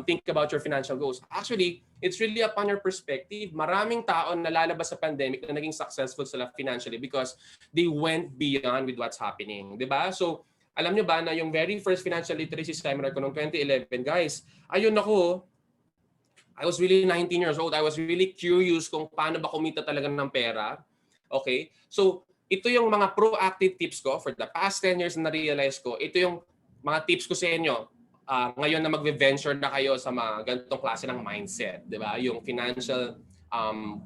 think about your financial goals. Actually, It's really upon your perspective. Maraming tao na lalabas sa pandemic na naging successful sila financially because they went beyond with what's happening. Diba? So, alam nyo ba na yung very first financial literacy seminar ko noong 2011, guys, ayun ako, I was really 19 years old. I was really curious kung paano ba kumita talaga ng pera. Okay? So, ito yung mga proactive tips ko for the past 10 years na na-realize ko. Ito yung mga tips ko sa inyo. Ngayon na mag-venture na kayo sa mga ganitong klase ng mindset. Di ba? Yung financial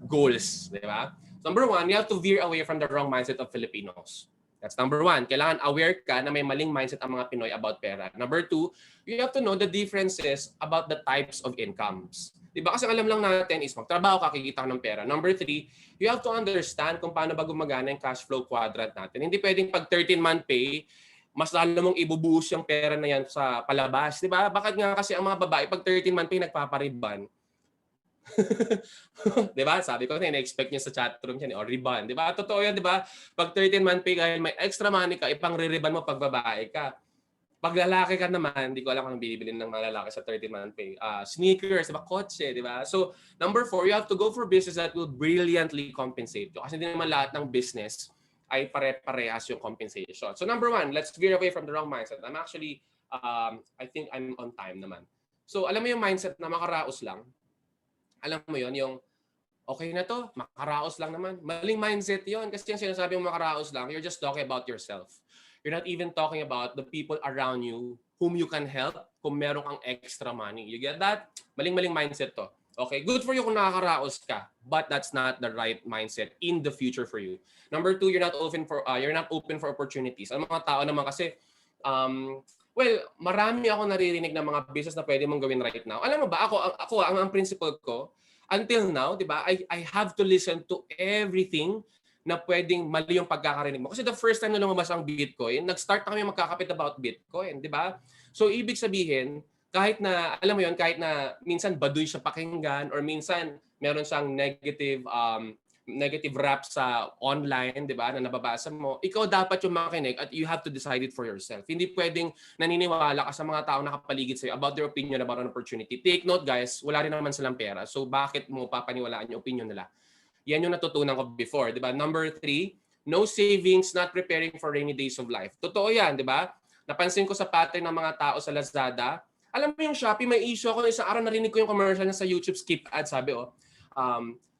goals. Di ba? So, number one, you have to veer away from the wrong mindset of Filipinos. That's number one. Kailangan aware ka na may maling mindset ang mga Pinoy about pera. Number two, you have to know the differences about the types of incomes. Diba? Kasi alam lang natin is magtrabaho ka, kikita ka ng pera. Number three, you have to understand kung paano ba gumagana yung cash flow quadrant natin. Hindi pwedeng pag 13-month pay, mas lalo mong ibubuhos yung pera na yan sa palabas. Diba? Bakit nga kasi ang mga babae pag 13-month pay nagpapariban? Diba? Sabi ko na expect niya sa chatroom yan, o riban. Diba? Totoo yan, diba? Pag 13-month pay kahit may extra money ka, ipang re-riban mo pag babae ka. Pag lalaki ka naman, hindi ko alam kung bibili ng mga lalaki sa 13-month pay. Sneakers, diba? Kotse, diba? So, number four, you have to go for business that will brilliantly compensate you. Kasi hindi naman lahat ng business ay pare-parehas yung compensation. So, number one, let's veer away from the wrong mindset. I'm actually, I think I'm on time naman. So, alam mo yung mindset na makaraos lang? Alam mo yon yung okay na to, makaraos lang naman. Maling mindset yon kasi yung sinasabi mo makaraos lang, you're just talking about yourself. You're not even talking about the people around you whom you can help kung meron kang extra money. You get that? Maling-maling mindset to. Okay, good for you kung nakakaraos ka, but that's not the right mindset in the future for you. Number two, you're not open for opportunities. Ang mga tao naman kasi well, marami ako naririnig ng mga business na pwede mong gawin right now. Alam mo ba, ako ang principle ko, until now, di ba, I have to listen to everything na pwedeng mali yung pagkakarinig mo. Kasi the first time na lumabas ang Bitcoin, nag-start na kami magkakapit about Bitcoin, di ba? So, ibig sabihin, kahit na, alam mo yon, kahit na minsan baduy siya pakinggan or minsan meron siyang negative rap sa online, di ba, na nababasa mo, ikaw dapat yung makinig at you have to decide it for yourself. Hindi pwedeng naniniwala ka sa mga tao nakapaligid sa'yo about their opinion about an opportunity. Take note, guys, wala rin naman silang pera. So, bakit mo papaniwalaan yung opinion nila? Yan yung natutunan ko before, di ba? Number three, no savings, not preparing for rainy days of life. Totoo yan, di ba? Napansin ko sa pattern ng mga tao sa Lazada. Alam mo yung Shopee, may issue ako. Isang araw narinig ko yung commercial niya sa YouTube, skip ad, sabi,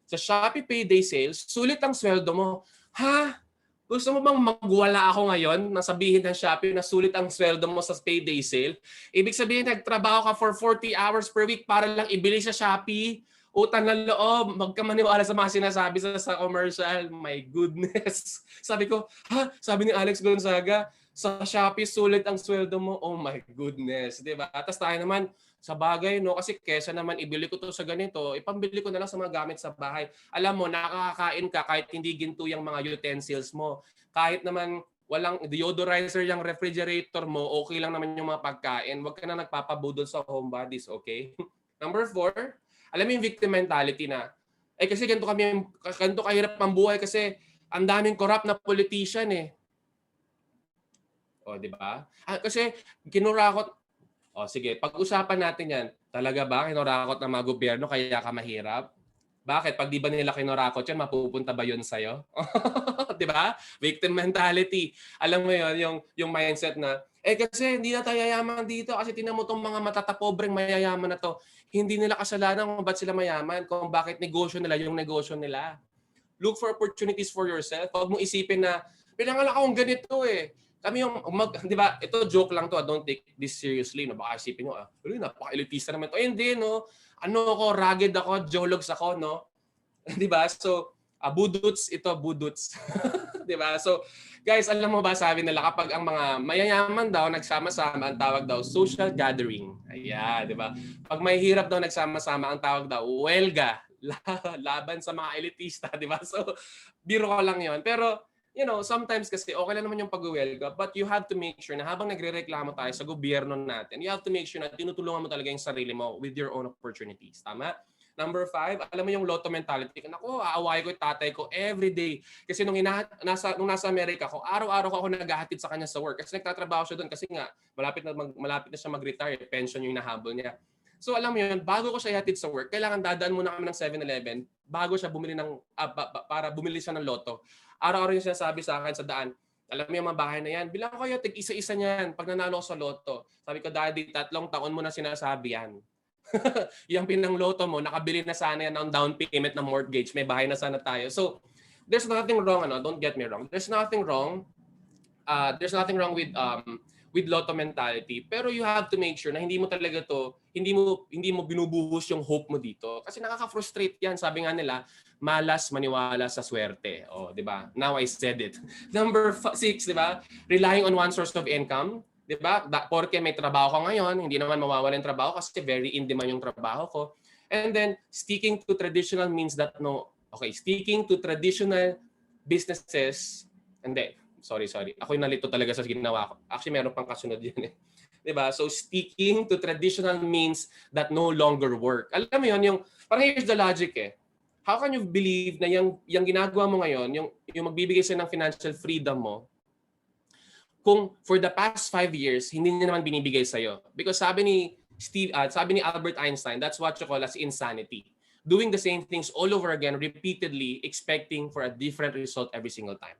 sa Shopee Payday Sales, sulit ang sweldo mo. Ha? Gusto mo bang magwala ako ngayon na sabihin ng Shopee na sulit ang sweldo mo sa Payday Sale? Ibig sabihin, nagtrabaho ka for 40 hours per week para lang ibili sa Shopee? Utang ng loob, magkamaniwala sa mga sinasabi sa commercial. My goodness. Sabi ko, ha? Sabi ni Alex Gonzaga, sa Shopee sulit ang sweldo mo. Oh my goodness. Diba? Tapos tayo naman, sa bagay, no? Kasi kesa naman ibili ko to sa ganito, ipambili ko na lang sa mga gamit sa bahay. Alam mo, nakakakain ka kahit hindi ginto yung mga utensils mo. Kahit naman walang deodorizer yung refrigerator mo, okay lang naman yung mga pagkain. Huwag ka na nagpapabudol sa homebodies, okay? Number four, alam mo yung victim mentality na, kasi ganito kahirap ang buhay kasi ang daming corrupt na politician eh. O, di ba? Kasi kinurakot, sige, pag-usapan natin yan, talaga ba kinurakot ng mga gobyerno kaya ka mahirap? Bakit? Pag di ba nila kinurakot yan, mapupunta ba yun sa'yo? Di ba? Victim mentality. Alam mo yun, yung mindset na, kasi hindi na tayo yayaman dito kasi tinan mo itong mga matatapobreng mayayaman na to. Hindi nila kasalanan kung ba't sila mayaman, kung bakit negosyo nila yung negosyo nila. Look for opportunities for yourself. Huwag mo isipin na, pinangalak akong ganito eh. Kami yung, di ba, ito joke lang to, don't take this seriously. No? Baka isipin nyo, napaka-elitista naman to. Hindi, no? Rugged ako, jologs ako, no? Di ba? So, buduts, di ba? So, guys, alam mo ba, sabi nila, kapag ang mga mayayaman daw, nagsama-sama, ang tawag daw, social gathering. Ayan, di ba? Pag may hirap daw, nagsama-sama, ang tawag daw, huelga. Laban sa mga elitista, di ba? So, biro ko lang yon. Pero, sometimes kasi okay lang naman yung pag-welga, but you have to make sure na habang nagre-reklamo tayo sa gobyerno natin, you have to make sure na tinutulungan mo talaga yung sarili mo with your own opportunities. Tama? Number 5, alam mo yung lotto mentality. Naku, aaway ko yung tatay ko every day. Kasi nung nasa Amerika ko, araw-araw ako naghahatid sa kanya sa work. Kasi nagtatrabaho siya doon kasi nga malapit na siya mag-retire, pension yung hinahabol niya. So alam mo yun, bago ko siya ihatid sa work, kailangan dadaan muna kami ng 7-Eleven bago siya bumili para bumili siya ng loto. Araw-araw yung sinasabi sa akin sa daan, alam mo yung mga bahay na yan, bilang ko kayo, tig-isa-isa niyan pag nanalo ko sa loto. Sabi ko, Daddy, 3 taon mo na sinasabi yan. Yung pinangloto mo, nakabili na sana yan ng down payment ng mortgage, may bahay na sana tayo. So, there's nothing wrong, don't get me wrong. There's nothing wrong with lotto mentality, pero you have to make sure na hindi mo talaga hindi mo binubuhos yung hope mo dito kasi nakaka-frustrate yan. Sabi nga nila, malas maniwala sa swerte. Oh, 'di ba? Now I said it. Number 6, 'di ba? Relying on one source of income, 'di ba? Porque may trabaho ka ngayon, hindi naman mawawala yung trabaho kasi very in demand yung trabaho ko. And then sticking to traditional means that sticking to traditional businesses, hindi. Sorry. Ako yung nalito talaga sa ginawa ko. Actually, meron pang kasunod yan eh. Diba? So, sticking to traditional means that no longer work. Alam mo yun, parang here's the logic eh. How can you believe na yung ginagawa mo ngayon, yung magbibigay sa'yo ng financial freedom mo, kung for the past 5 years, hindi niya naman binibigay sa'yo? Because sabi ni Albert Einstein, that's what you call as insanity. Doing the same things all over again, repeatedly, expecting for a different result every single time.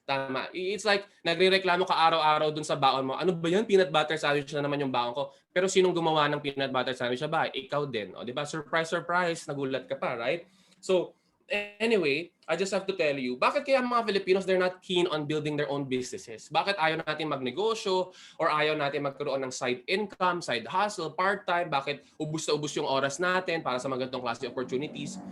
Tama. It's like, nagre-reklamo ka araw-araw dun sa baon mo. Ano ba yan? Peanut butter sandwich na naman yung baon ko. Pero sinong gumawa ng peanut butter sandwich sa bahay? Ikaw din. O, di ba? Surprise, surprise. Nagulat ka pa, right? So, anyway, I just have to tell you, bakit kaya mga Filipinos, they're not keen on building their own businesses? Bakit ayaw natin magnegosyo or ayaw natin magkaroon ng side income, side hustle, part-time? Bakit ubus na ubus yung oras natin para sa mga ganitong klase opportunities?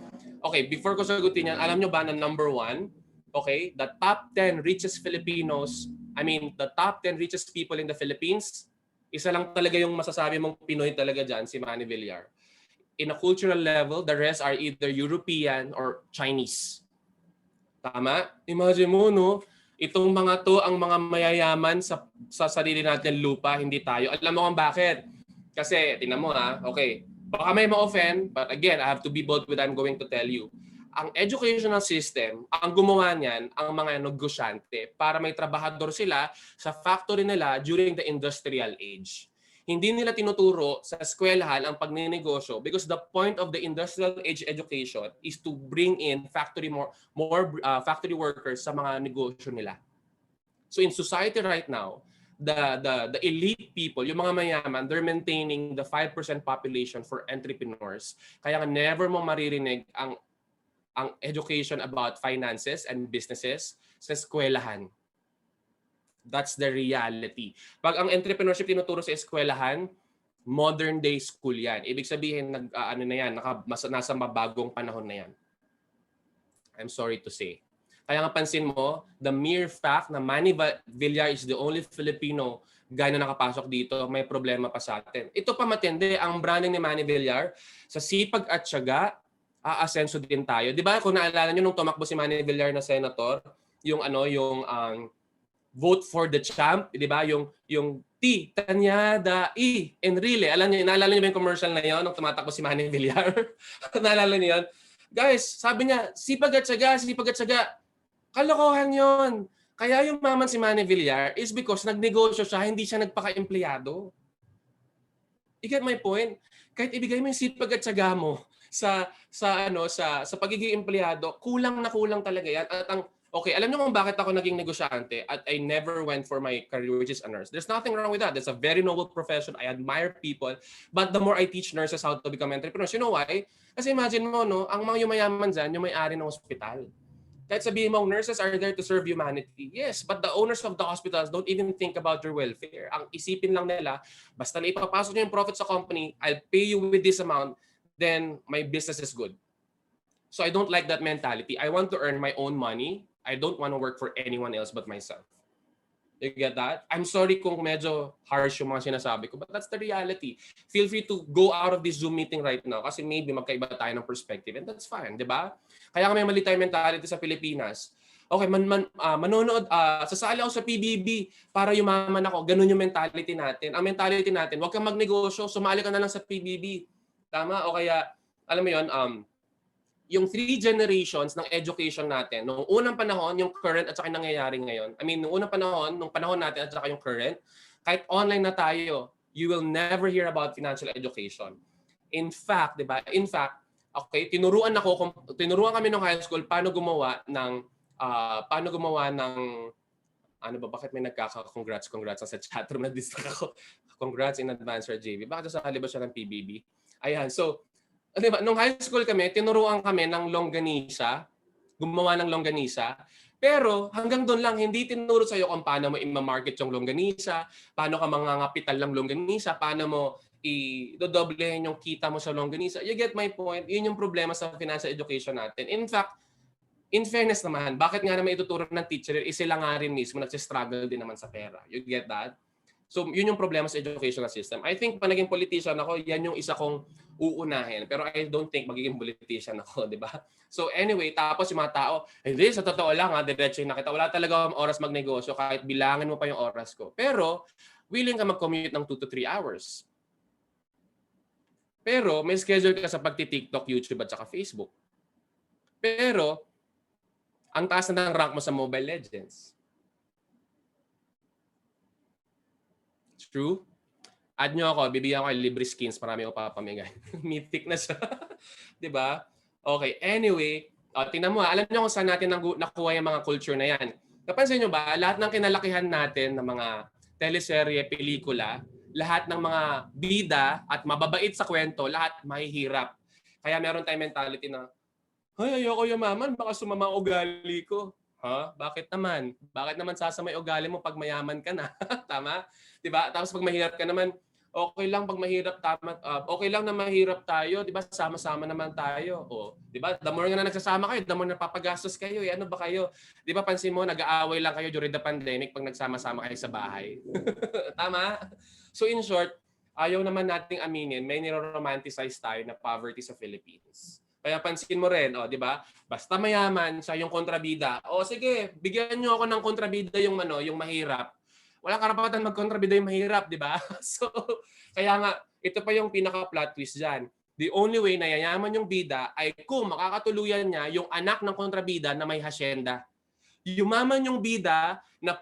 Okay, before ko sagutin yan, alam nyo ba na number 1, okay, the top 10 richest the top 10 richest people in the Philippines, isa lang talaga yung masasabi mong Pinoy talaga dyan, si Manny Villar. In a cultural level, the rest are either European or Chinese. Tama? Imagine mo, no? Itong mga to ang mga mayayaman sa sarili natin lupa, hindi tayo. Alam mo kung bakit? Kasi, tingnan mo okay, baka may ma-offend, but again, I have to be bold with what I'm going to tell you. Ang educational system, ang gumawa niyan, ang mga negosyante para may trabahador sila sa factory nila during the industrial age. Hindi nila tinuturo sa eskwelahan ang pagninegosyo because the point of the industrial age education is to bring in more factory workers sa mga negosyo nila. So in society right now, the elite people, yung mga mayaman, they're maintaining the 5% population for entrepreneurs. Kaya nga never mo maririnig ang education about finances and businesses sa eskwelahan. That's the reality. Pag ang entrepreneurship tinuturo sa eskwelahan, modern day school yan. Ibig sabihin, nasa mabagong panahon na yan. I'm sorry to say. Kaya nga pansin mo, the mere fact na Manny Villar is the only Filipino guy na nakapasok dito, may problema pa sa atin. Ito pa matindi, ang branding ni Manny Villar, sa sipag at tiyaga, aasenso din tayo. Di ba kung naalala nyo nung tumakbo si Manny Villar na senator, yung vote for the champ, di ba? Yung T, Tanyada, E, Enrile. Naalala niyo ba yung commercial na yon nung tumatakbo si Manny Villar? Naalala niyo yun? Guys, sabi niya, sipag at tiyaga. Kalokohan yon. Kaya yung maman si Manny Villar is because nagnegosyo siya, hindi siya nagpaka-empleyado. You get my point? Kahit ibigay mo yung sipag at tiyaga mo sa pagiging empleyado, kulang na kulang talaga yan. At okay, alam niyo kung bakit ako naging negosyante at I never went for my career which is a nurse. There's nothing wrong with that. That's a very noble profession. I admire people. But the more I teach nurses how to become entrepreneurs, you know why? Kasi imagine mo, ang mga yumayaman dyan, yung may-ari ng ospital. Kahit sabihin mo, nurses are there to serve humanity. Yes, but the owners of the hospitals don't even think about your welfare. Ang isipin lang nila, basta na ipapasok nyo yung profit sa company, I'll pay you with this amount, then my business is good. So I don't like that mentality. I want to earn my own money. I don't want to work for anyone else but myself. You get that? I'm sorry kung medyo harsh yung mga sinasabi ko, but that's the reality. Feel free to go out of this Zoom meeting right now kasi maybe magkaiba tayo ng perspective and that's fine, di ba? Kaya may mali tayong mentality sa Pilipinas. Okay, manonood, sasali ako sa PBB para yumaman ako. Ganun yung mentality natin. Ang mentality natin, huwag kang magnegosyo, sumali ka na lang sa PBB. Tama? O kaya, alam mo yun, yung 3 generations ng education natin, nung unang panahon, yung current at saka nangyayari ngayon. I mean, nung unang panahon, nung panahon natin at saka yung current, kahit online na tayo, you will never hear about financial education. In fact, 'di ba? In fact, okay, tinuruan kami ng high school paano gumawa ng ano ba, bakit may congrats sa chat room na distract ako. Congrats in advance, Sir JV. Bakit sa halibas siya ng PBB? Ayan, so, di ba, nung high school kami, tinuruan kami ng longganisa, gumawa ng longganisa. Pero hanggang doon lang, hindi tinuro sa'yo kung paano mo i-market yung longganisa, paano ka mangangapital ng longganisa, paano mo i-dodoblehin yung kita mo sa longganisa. You get my point? Yun yung problema sa financial education natin. In fact, in fairness naman, bakit nga naman ituturo ng teacher, sila nga rin mismo nagsistruggle din naman sa pera. You get that? So, yun yung problema sa educational system. I think, pag naging politician ako, yan yung isa kong uunahin. Pero I don't think magiging politician ako, di ba? So anyway, tapos yung mga tao, hindi, sa totoo lang, diretso yung nakita. Wala talaga akong oras magnegosyo kahit bilangin mo pa yung oras ko. Pero, willing ka mag-commute ng 2 to 3 hours. Pero, may schedule ka sa pagti-TikTok, YouTube, at saka Facebook. Pero, ang taas na ng rank mo sa Mobile Legends. True? Add nyo ako, bibigyan ko kayo libre skins, marami ko papamigay. Mythic na siya. Diba? Okay, anyway, tingnan mo, alam nyo kung saan natin nakuha yung mga culture na yan. Napansin nyo ba, lahat ng kinalakihan natin ng mga teleserye, pelikula, lahat ng mga bida at mababait sa kwento, lahat mahihirap. Kaya meron tayong mentality na, ay, ayoko yumaman, baka sumama ugali ko. Ha? Bakit naman? Bakit naman sasamay ugali mo pag mayaman ka na? Tama? 'Di ba? Tapos pag mahirap ka naman, okay lang pag mahirap okay lang na mahirap tayo, 'di ba? Sama-sama naman tayo. O, 'di ba? The more nga na nagsasama kayo, the more napapagastos kayo. Ano ba kayo? 'Di ba pansin mo nag-aaway lang kayo during the pandemic pag nagsama-sama kayo sa bahay. Tama? So in short, ayaw naman nating aminin, may niro-romanticize tayo na poverty sa Philippines. Kaya pansin mo rin, 'di ba? Basta mayaman siya yung kontrabida. O sige, bigyan niyo ako ng kontrabida yung yung mahirap. Walang karapatan magkontrabida yung mahirap, 'di ba? So, kaya nga ito pa yung pinaka-plot twist diyan. The only way na yayaman yung bida ay kung makakatuluyan niya yung anak ng kontrabida na may hasyenda. Yumaman yung bida na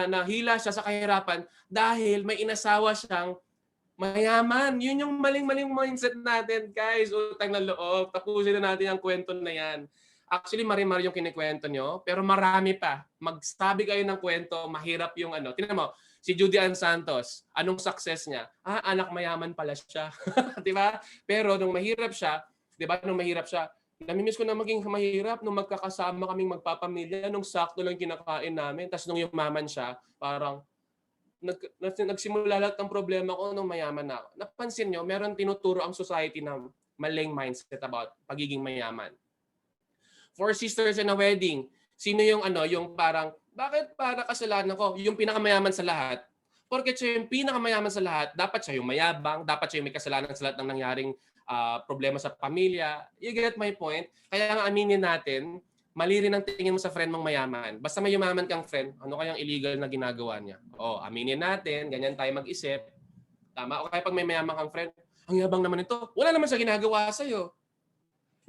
nahila siya sa kahirapan dahil may inasawa siyang mayaman. Yun yung maling-maling mindset natin, guys. Utang na loob. Tapusin na natin ang kwento na yan. Actually, marimar yung kinikwento nyo, pero marami pa. Magsabi kayo ng kwento, mahirap yung Tingnan mo, si Judy Ann Santos, anong success niya? Anak mayaman pala siya. Di ba? Pero nung mahirap siya, di ba, namimiss ko na maging mahirap nung magkakasama kaming magpapamilya, nung sakto lang kinakain namin. Tapos nung yumaman siya, parang nagsimula lahat ng problema ko nung mayaman na ako. Napansin nyo, meron tinuturo ang society na maling mindset about pagiging mayaman. Four sisters in a wedding. Sino yung yung parang, bakit para kasalanan ko? Yung pinakamayaman sa lahat. Porque siya yung pinakamayaman sa lahat, dapat siya yung mayabang, dapat siya yung may kasalanan sa lahat ng nangyaring problema sa pamilya. You get my point? Kaya nga aminin natin, mali rin ang tingin mo sa friend mong mayaman. Basta may yumaman kang friend, ano kayang illegal na ginagawa niya? Aminin natin, ganyan tayo mag-isip. Tama? O kaya pag may mayaman kang friend, ang yabang naman ito, wala naman siya ginagawa sa'yo.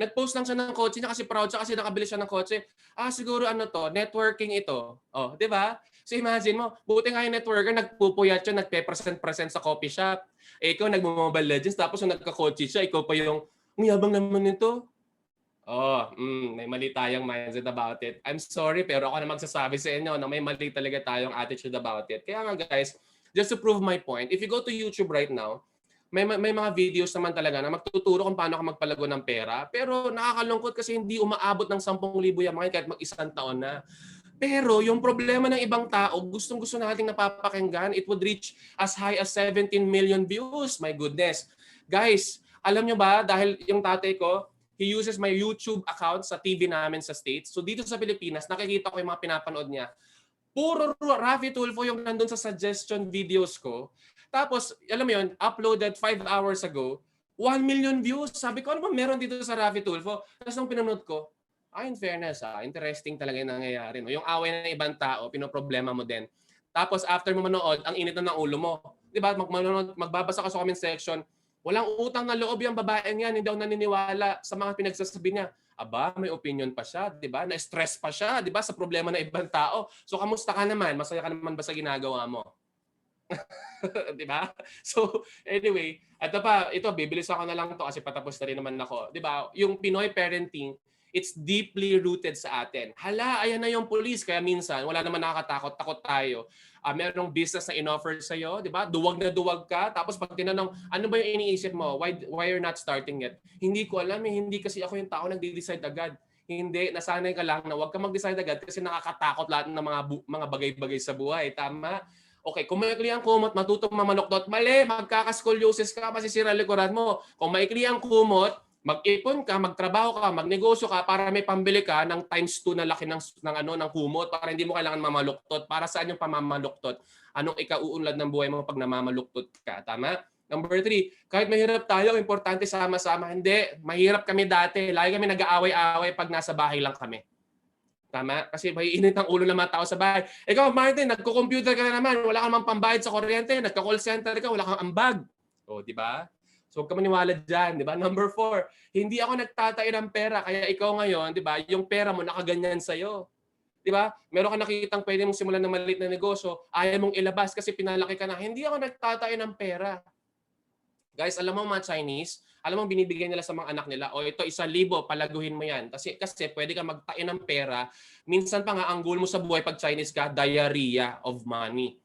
Nag-post lang siya ng kotse niya kasi proud siya kasi nakabili siya ng kotse. Siguro networking ito. Di ba? So imagine mo, buti nga yung networker, nagpupuyat siya, nagpe-present sa coffee shop. Ikaw nag-Mobile Legends, tapos yung nagka-kotse siya, ikaw pa yung, ang yabang naman nito. May mali tayong mindset about it. I'm sorry, pero ako na magsasabi sa inyo na may mali talaga tayong attitude about it. Kaya nga guys, just to prove my point, if you go to YouTube right now, may mga videos naman talaga na magtuturo kung paano ka magpalago ng pera. Pero nakakalungkot kasi hindi umaabot ng 10,000 yung mga kahit mag-isang taon na. Pero yung problema ng ibang tao, gustong-gusto nating napapakinggan. It would reach as high as 17 million views. My goodness. Guys, alam nyo ba, dahil yung tatay ko, he uses my YouTube account sa TV namin sa States. So dito sa Pilipinas, nakikita ko yung mga pinapanood niya. Puro Rafi Tulfo yung nandun sa suggestion videos ko. Tapos, alam mo yun, uploaded 5 hours ago, 1 million views. Sabi ko, ano ba meron dito sa Rafi Tulfo? Tapos nung pinanood ko, in fairness, interesting talaga yung nangyayari. No? Yung away ng ibang tao, pinoproblema mo din. Tapos after mo manood, ang init na ng ulo mo. Diba? Magbabasa ka sa comment section, walang utang na loob yung babaeng yan, hindi daw naniniwala sa mga pinagsasabi niya. Aba, may opinion pa siya, 'di ba? Na-stress pa siya, 'di ba, sa problema ng ibang tao. So kamusta ka naman? Masaya ka naman ba sa ginagawa mo? Di ba? So, anyway, ito, bibilis ako na lang to kasi patapos na rin naman ako. Di ba? Yung Pinoy parenting, it's deeply rooted sa atin. Hala, ayan na yung police. Kaya minsan, wala naman nakakatakot, takot tayo. Merong business na in-offer sa'yo, di ba? Duwag na duwag ka. Tapos pag tinanong, ano ba yung iniisip mo? Why you're not starting it? Hindi ko alam eh. Hindi kasi ako yung tao nagde-decide agad. Hindi, nasanay ka lang na huwag ka mag-decide agad kasi nakakatakot lahat ng mga bagay-bagay sa buhay. Tama? Okay, kung maikli ang kumot, matutong mamaluktot. Mali, magkakascoliosis ka, masisira likuran mo. Kung maikli ang kumot, mag-ipon ka, magtrabaho ka, magnegosyo ka para may pambili ka ng times 2 na laki ng kumot para hindi mo kailangan mamaluktot. Para saan yung pamamaluktot? Anong ikauunlad ng buhay mo pag namamaluktot ka? Tama? Number 3, kahit mahirap tayo, importante sama-sama. Hindi, mahirap kami dati. Lagi kami nag-aaway-aaway pag nasa bahay lang kami. Tama? Kasi may init ang ulo ng mga tao sa bahay. Ikaw, Martin, nagko-computer ka na naman. Wala kang mang pambayad sa kuryente. Nagka-call center ka, wala kang ambag. O, di ba? So, huwag ka maniwala dyan, di ba? Number 4, hindi ako nagtatayo ng pera. Kaya ikaw ngayon, di ba, yung pera mo nakaganyan sa'yo. Di ba? Meron ka nakikitang pwede mong simulan ng maliit na negosyo, ayaw mong ilabas kasi pinalaki ka na. Hindi ako nagtatayo ng pera. Guys, alam mo mga Chinese, alam mo binibigyan nila sa mga anak nila, o ito 1,000, palaguhin mo yan. Kasi pwede ka magtain ng pera. Minsan pa nga, ang goal mo sa buhay pag Chinese ka, diarrhea of money.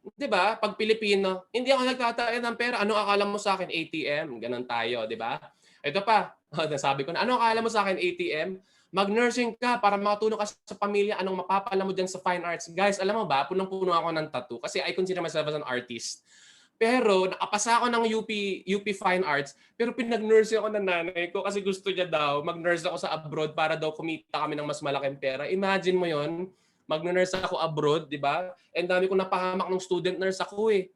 'Di ba? Pag Pilipino, hindi ako nagtatayo ng pera. Ano akala mo sa akin? ATM. Ganon tayo, 'di ba? Ito pa, nasabi ko na, ano akala mo sa akin? ATM? Mag-nursing ka para makatulong ka sa pamilya. Anong mapapala mo dyan sa fine arts? Guys, alam mo ba, punong-puno ako ng tattoo kasi I consider myself as an artist. Pero nakapasa ako ng UP Fine Arts, pero pinag-nurse ako ng nanay ko kasi gusto niya daw mag-nurse ako sa abroad para daw kumita kami ng mas malaking pera. Imagine mo 'yon, mag-nurse ako abroad, 'di ba? And dami ko napahamak ng student nurse ako eh.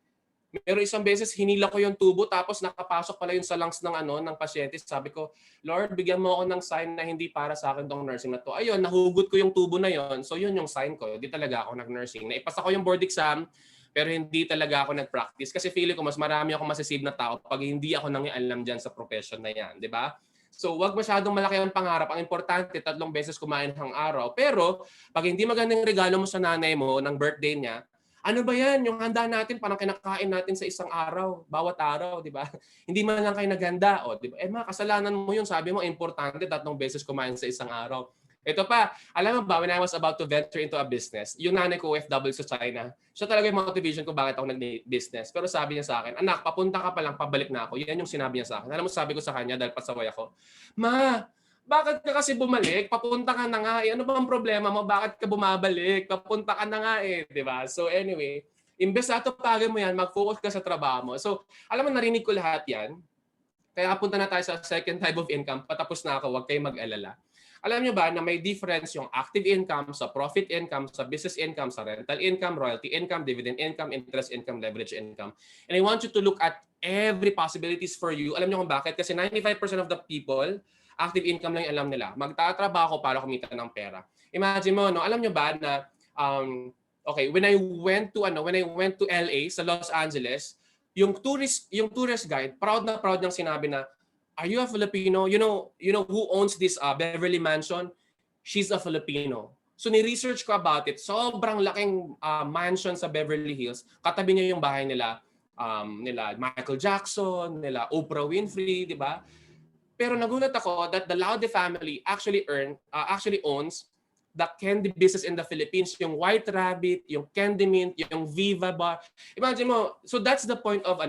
Pero isang beses hinila ko yung tubo tapos nakapasok pala yun sa lungs ng pasyente. Sabi ko, Lord, bigyan mo ako ng sign na hindi para sa akin tong nursing na to. Ayun, nahugot ko yung tubo na yon. So yun yung sign ko. Hindi talaga ako nag-nursing. Naipasa ko yung board exam, pero hindi talaga ako nag-practice kasi feeling ko mas marami ako masisave na tao pag hindi ako nangialam dyan sa profession na yan, di ba? So wag masyadong malaki ang pangarap. Ang importante, 3 beses kumain ng araw. Pero pag hindi magandang regalo mo sa nanay mo ng birthday niya, ano ba yan? Yung handa natin, parang kinakain natin sa isang araw, bawat araw, di ba? Hindi man lang kayo naghanda. O, di ba? Kasalanan mo yun. Sabi mo, importante 3 beses kumain sa isang araw. Ito pa, alam mo ba, when I was about to venture into a business, yung nanay ko OFW sa China, siya talaga yung motivation ko bakit ako nag-business. Pero sabi niya sa akin, anak, papunta ka pa lang, pabalik na ako. Yan yung sinabi niya sa akin. Alam mo, sabi ko sa kanya dahil pasaway ako, Ma, bakit ka kasi bumalik? Papunta ka na nga eh. Ano ba ang problema mo? Bakit ka bumabalik? Papunta ka na nga eh. Diba? So anyway, imbes na pagin mo yan, mag-focus ka sa trabaho mo. So alam mo, narinig ko lahat yan. Kaya punta na tayo sa second type of income. Patapos na ako, huwag kayong mag-alala. Alam nyo ba na may difference yung active income sa profit income, sa business income, sa rental income, royalty income, dividend income, interest income, leverage income. And I want you to look at every possibilities for you. Alam nyo kung bakit? Kasi 95% of the people, active income lang yung alam nila. Magtatrabaho para kumita ng pera. Imagine mo, no? Alam nyo ba na okay, when I went to LA sa Los Angeles, yung tourist guide, proud na proud niyang sinabi na, are you a Filipino? You know who owns this Beverly Mansion? She's a Filipino. So ni-research ko about it. Sobrang laking mansion sa Beverly Hills. Katabi niya yung bahay nila Michael Jackson, nila Oprah Winfrey, di ba? Pero nagulat ako that the Laude family actually owns the candy business in the Philippines, yung White Rabbit, yung Candy Mint, yung Viva Bar. Imagine mo, so that's the point of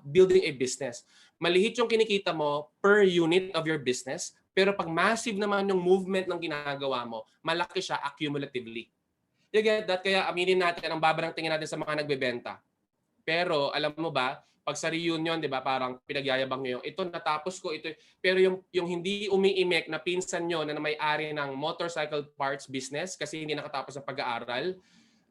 building a business. Malihit yung kinikita mo per unit of your business, pero pag massive naman yung movement ng ginagawa mo, malaki siya accumulatively. You get that? Kaya aminin natin, ang baba ng tingin natin sa mga nagbebenta. Pero alam mo ba, pag sa reunion, 'di ba, parang pinagyayabang niyo, ito natapos ko ito. Pero yung hindi umiimek na pinsan niyo na may-ari ng motorcycle parts business kasi hindi nakatapos ng pag-aaral,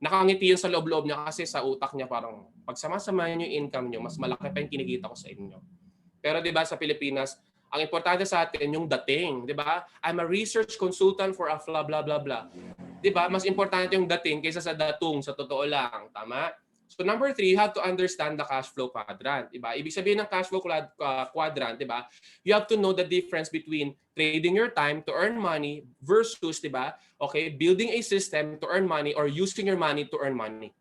nakangiti yun sa loob-loob niya kasi sa utak niya parang pagsama-sama niyo yung income niyo, mas malaki pa yung kinikita ko sa inyo. Pero 'di ba sa Pilipinas, ang importante sa atin yung dating, 'di ba? I'm a research consultant for a blah blah blah blah. 'Di ba? Mas importante yung dating kaysa sa datung, sa totoo lang, tama? So number 3, you have to understand the cash flow quadrant. Diba? Ibig sabihin ng cash flow quadrant, diba? You have to know the difference between trading your time to earn money versus, diba? Okay, building a system to earn money or using your money to earn money.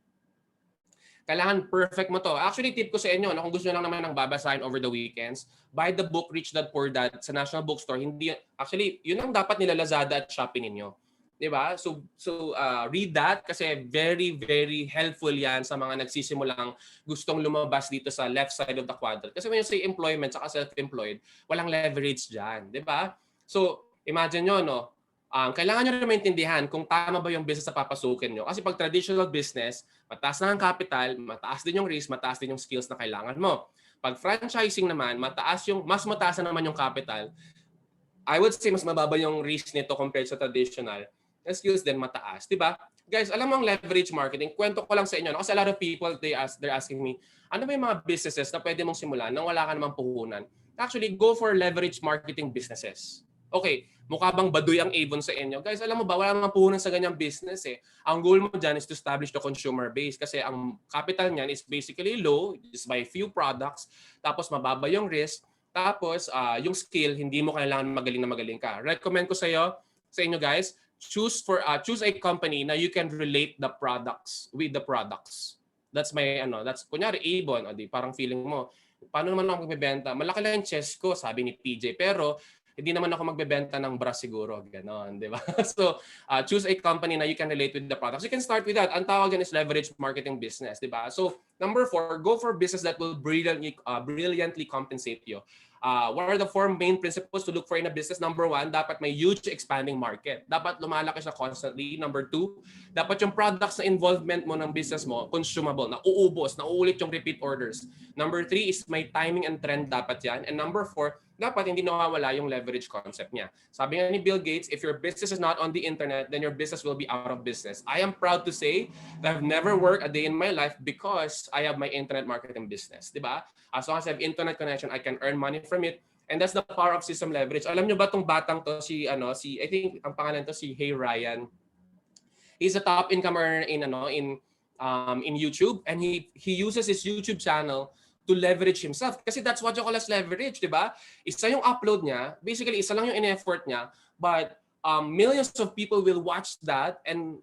Kailangan perfect mo to. Actually, tip ko sa inyo, kung gusto nyo lang naman ng babasahin over the weekends, buy the book Rich Dad Poor Dad sa National Bookstore. Hindi, actually, yun ang dapat nila Lazada at Shopee ninyo. Diba? So read that kasi very, very helpful yan sa mga nagsisimulang gustong lumabas dito sa left side of the quadrant. Kasi when you say employment saka self-employed, walang leverage dyan. Diba? So, imagine nyo, no? Kailangan nyo na maintindihan kung tama ba yung business na papasukin nyo. Kasi pag traditional business, mataas na ang capital, mataas din yung risk, mataas din yung skills na kailangan mo. Pag franchising naman, mas mataas na naman yung capital. I would say mas mababa yung risk nito compared sa traditional. And skills din mataas, 'di ba? Guys, alam mo ang leverage marketing, kwento ko lang sa inyo. No? Kasi a lot of people, they're asking me, ano ba yung mga businesses na pwede mong simulan nang wala ka namang puhunan? Actually, go for leverage marketing businesses. Okay, mukha bang baduy ang Avon sa inyo? Guys, alam mo ba, wala namang puhunan sa ganyang business eh. Ang goal mo dyan is to establish the consumer base kasi ang capital niyan is basically low, just by few products, tapos mababa yung risk, tapos yung skill, hindi mo kailangan magaling na magaling ka. Recommend ko sa inyo guys, choose a company na you can relate the products with the products. That's that's kunyari Avon, parang feeling mo, paano naman ako magbebenta? Malaki lang yung chest ko, sabi ni PJ, pero hindi naman ako magbebenta ng bra siguro, ganon, di ba? So, choose a company na you can relate with the products. You can start with that. Ang tawag yan is leverage marketing business, di ba? So, number 4, go for business that will brilliantly compensate you. What are the 4 main principles to look for in a business? Number 1, dapat may huge expanding market. Dapat lumalaki siya constantly. Number 2, dapat yung products na involvement mo ng business mo, consumable, na uubos, na uulit yung repeat orders. Number 3 is may timing and trend dapat yan. And number 4, dapat hindi nawawala yung leverage concept niya. Sabi nga ni Bill Gates, if your business is not on the internet, then your business will be out of business. I am proud to say that I've never worked a day in my life because I have my internet marketing business. Diba? As long as I have internet connection, I can earn money from it. And that's the power of system leverage. Alam nyo ba tong batang to, I think ang pangalan to si Hey Ryan. He's a top income earner in YouTube, and he uses his YouTube channel to leverage himself. Kasi that's what you call as leverage, di ba? Isa yung upload niya, basically isa lang yung in-effort niya, but millions of people will watch that and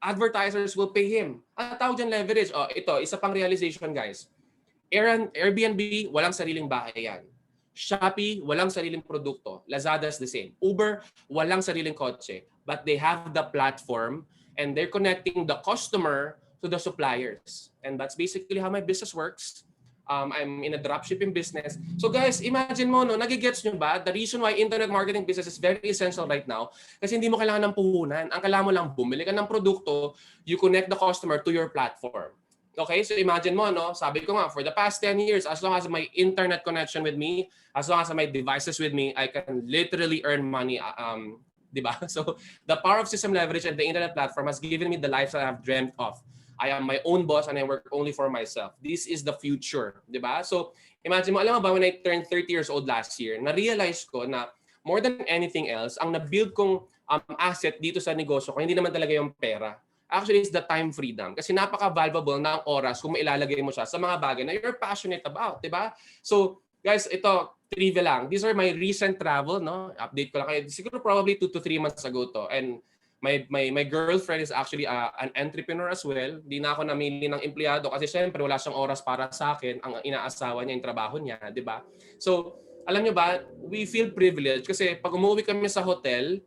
advertisers will pay him. Ang tawag dyan leverage. Ito, isa pang realization guys. Airbnb, walang sariling bahay yan. Shopee, walang sariling produkto. Lazada is the same. Uber, walang sariling kotse. But they have the platform and they're connecting the customer to the suppliers. And that's basically how my business works. I'm in a dropshipping business. So guys, imagine mo, no, nagigets nyo ba? The reason why internet marketing business is very essential right now, kasi hindi mo kailangan ng puhunan. Ang kailangan mo lang bumili ka ng produkto, you connect the customer to your platform. Okay, so imagine mo, no, sabi ko nga, for the past 10 years, as long as my internet connection with me, as long as my devices with me, I can literally earn money, diba? So the power of system leverage and the internet platform has given me the life that I've dreamt of. I am my own boss and I work only for myself. This is the future, di ba? So, imagine mo, alam mo ba, when I turned 30 years old last year, na-realize ko na more than anything else, ang na-build kong asset dito sa negosyo ko, hindi naman talaga yung pera. Actually, it's the time freedom. Kasi napaka-valuable ng oras kung mailalagay mo siya sa mga bagay na you're passionate about, di ba? So, guys, ito, trivia lang. These are my recent travel, no? Update ko lang kayo. Siguro probably 2 to 3 months ago to. And my girlfriend is actually an entrepreneur as well. Di na ako namili ng empleyado kasi syempre wala siyang oras para sa akin. Ang inaasawa niya yung trabaho niya, di ba? So, alam niyo ba, we feel privileged kasi pag umuwi kami sa hotel,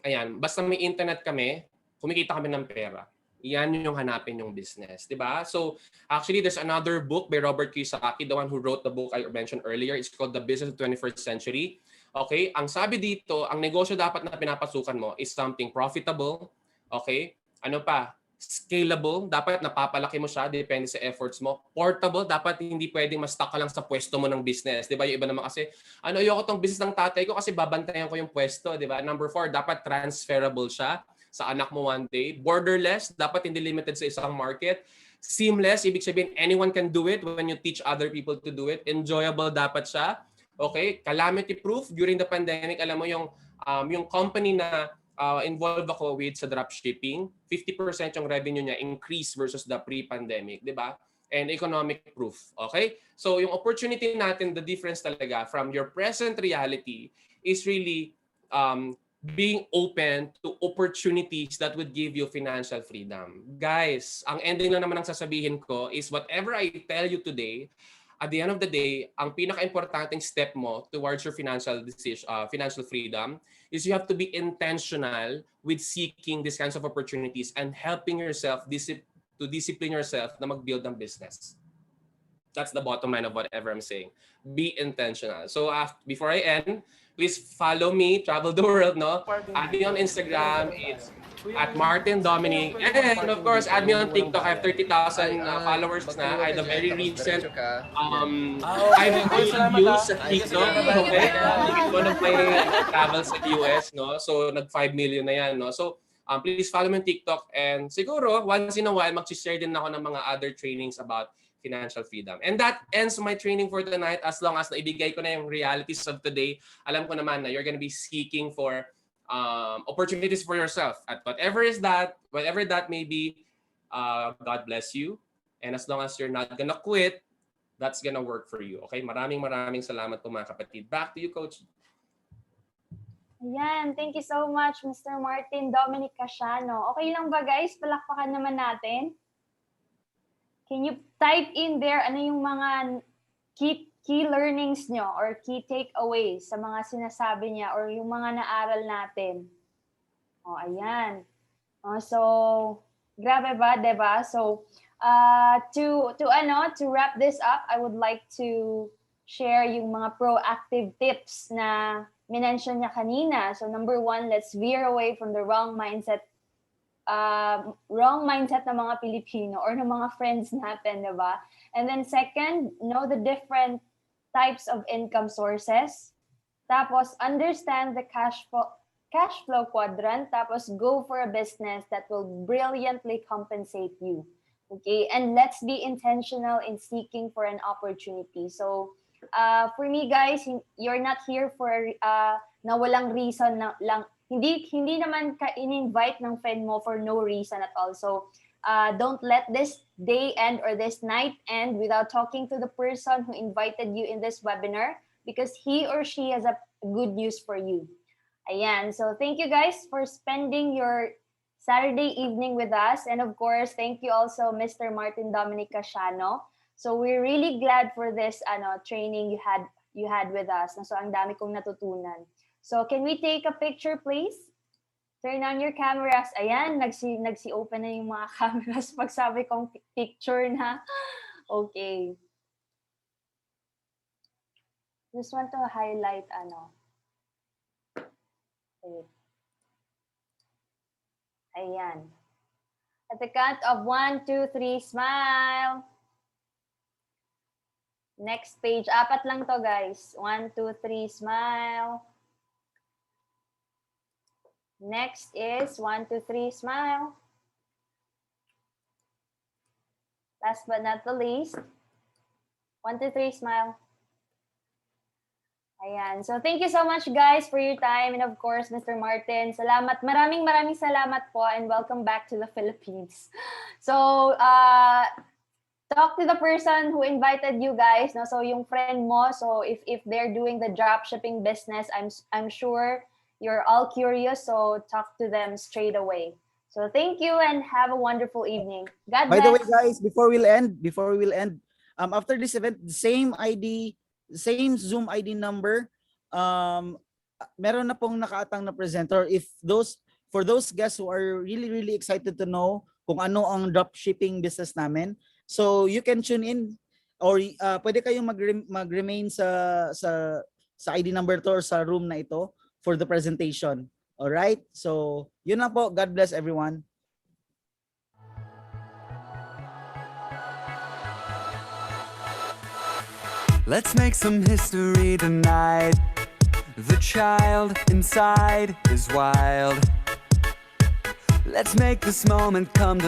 ayan, basta may internet kami, kumikita kami ng pera. Yan yung hanapin yung business, di ba? So, actually, there's another book by Robert Kiyosaki, the one who wrote the book I mentioned earlier. It's called The Business of the 21st Century. Okay? Ang sabi dito, ang negosyo dapat na pinapasukan mo is something profitable. Okay? Ano pa? Scalable. Dapat napapalaki mo siya, depende sa efforts mo. Portable. Dapat hindi pwedeng ma-stuck ka lang sa pwesto mo ng business. Di ba? Yung iba naman kasi, ayoko tong business ng tatay ko kasi babantayan ko yung pwesto. Di ba? Number 4, dapat transferable siya sa anak mo one day. Borderless. Dapat hindi limited sa isang market. Seamless. Ibig sabihin, anyone can do it when you teach other people to do it. Enjoyable dapat siya. Okay, calamity proof. During the pandemic, alam mo yung company na involved ako with sa dropshipping, 50% yung revenue niya increase versus the pre-pandemic, di ba? And economic proof. Okay? So yung opportunity natin, the difference talaga from your present reality is really being open to opportunities that would give you financial freedom. Guys, ang ending lang naman ang sasabihin ko is whatever I tell you today, at the end of the day, ang pinaka-importanting step mo towards your financial decision, financial freedom is you have to be intentional with seeking these kinds of opportunities and helping yourself to discipline yourself na mag-build ng business. That's the bottom line of whatever I'm saying. Be intentional. So before I end, please follow me, travel the world, no? Add me on Instagram, it's at Martin Dominic. And of course, add me on TikTok. I have 30,000 followers na. I had a very recent 5 million views sa TikTok. Okay? One of my travels sa US, no? So, nag-5 million na yan, no? So, please follow me on TikTok. And siguro, once in a while, mag-share din ako ng mga other trainings about financial freedom. And that ends my training for tonight. As long as naibigay ko na yung realities of today, alam ko naman na you're gonna be seeking for opportunities for yourself. At whatever that may be, God bless you. And as long as you're not gonna quit, that's gonna work for you. Okay? Maraming salamat po mga kapatid. Back to you, Coach.
Ayan, thank you so much, Mr. Martin Dominic Casiano. Okay lang ba guys? Palakpakan naman natin. Can you type in there ano yung mga key learnings nyo or key takeaways sa mga sinasabi niya or yung mga naaral natin? Oh, ayan. So, grabe ba, 'di ba? So, to wrap this up, I would like to share yung mga proactive tips na minention niya kanina. So, number 1, let's veer away from the wrong mindset ng mga Pilipino or ng mga friends natin, diba? And then second, know the different types of income sources. Tapos, understand the cash flow quadrant. Tapos, go for a business that will brilliantly compensate you. Okay? And let's be intentional in seeking for an opportunity. So, for me, guys, you're not here for na walang reason na lang. Hindi naman ka in-invite ng friend mo for no reason at all. So, don't let this day end or this night end without talking to the person who invited you in this webinar because he or she has a good news for you. Ayan. So, thank you guys for spending your Saturday evening with us. And of course, thank you also, Mr. Martin Dominic Casiano. So, we're really glad for this training you had with us. So, ang dami kong natutunan. So, can we take a picture, please? Turn on your cameras. Ayan, nagsi-open na yung mga cameras pag sabi kong picture na. Okay. Just want to highlight, Ayan. At the count of 1, 2, 3, smile. Next page. 4 lang to, guys. 1, 2, 3, smile. Next is 1, 2, 3, smile. Last but not the least, 1, 2, 3, smile. Ayan. So thank you so much guys for your time and of course, Mr. Martin, salamat. Maraming salamat po and welcome back to the Philippines. So talk to the person who invited you guys, no? So yung friend mo, so if they're doing the drop shipping business, I'm sure you're all curious, so talk to them straight away. So thank you and have a wonderful evening. God bless.
By the way, guys, before we'll end, after this event, same Zoom ID number, meron na pong nakaatang na presenter. For those guests who are really excited to know kung ano ang dropshipping business namin, so you can tune in or pwede kayong mag-remain sa ID number to or sa room na ito for the presentation. All right? So, yun lang po. God bless everyone.
Let's make some history tonight. The child inside is wild. Let's make this moment come to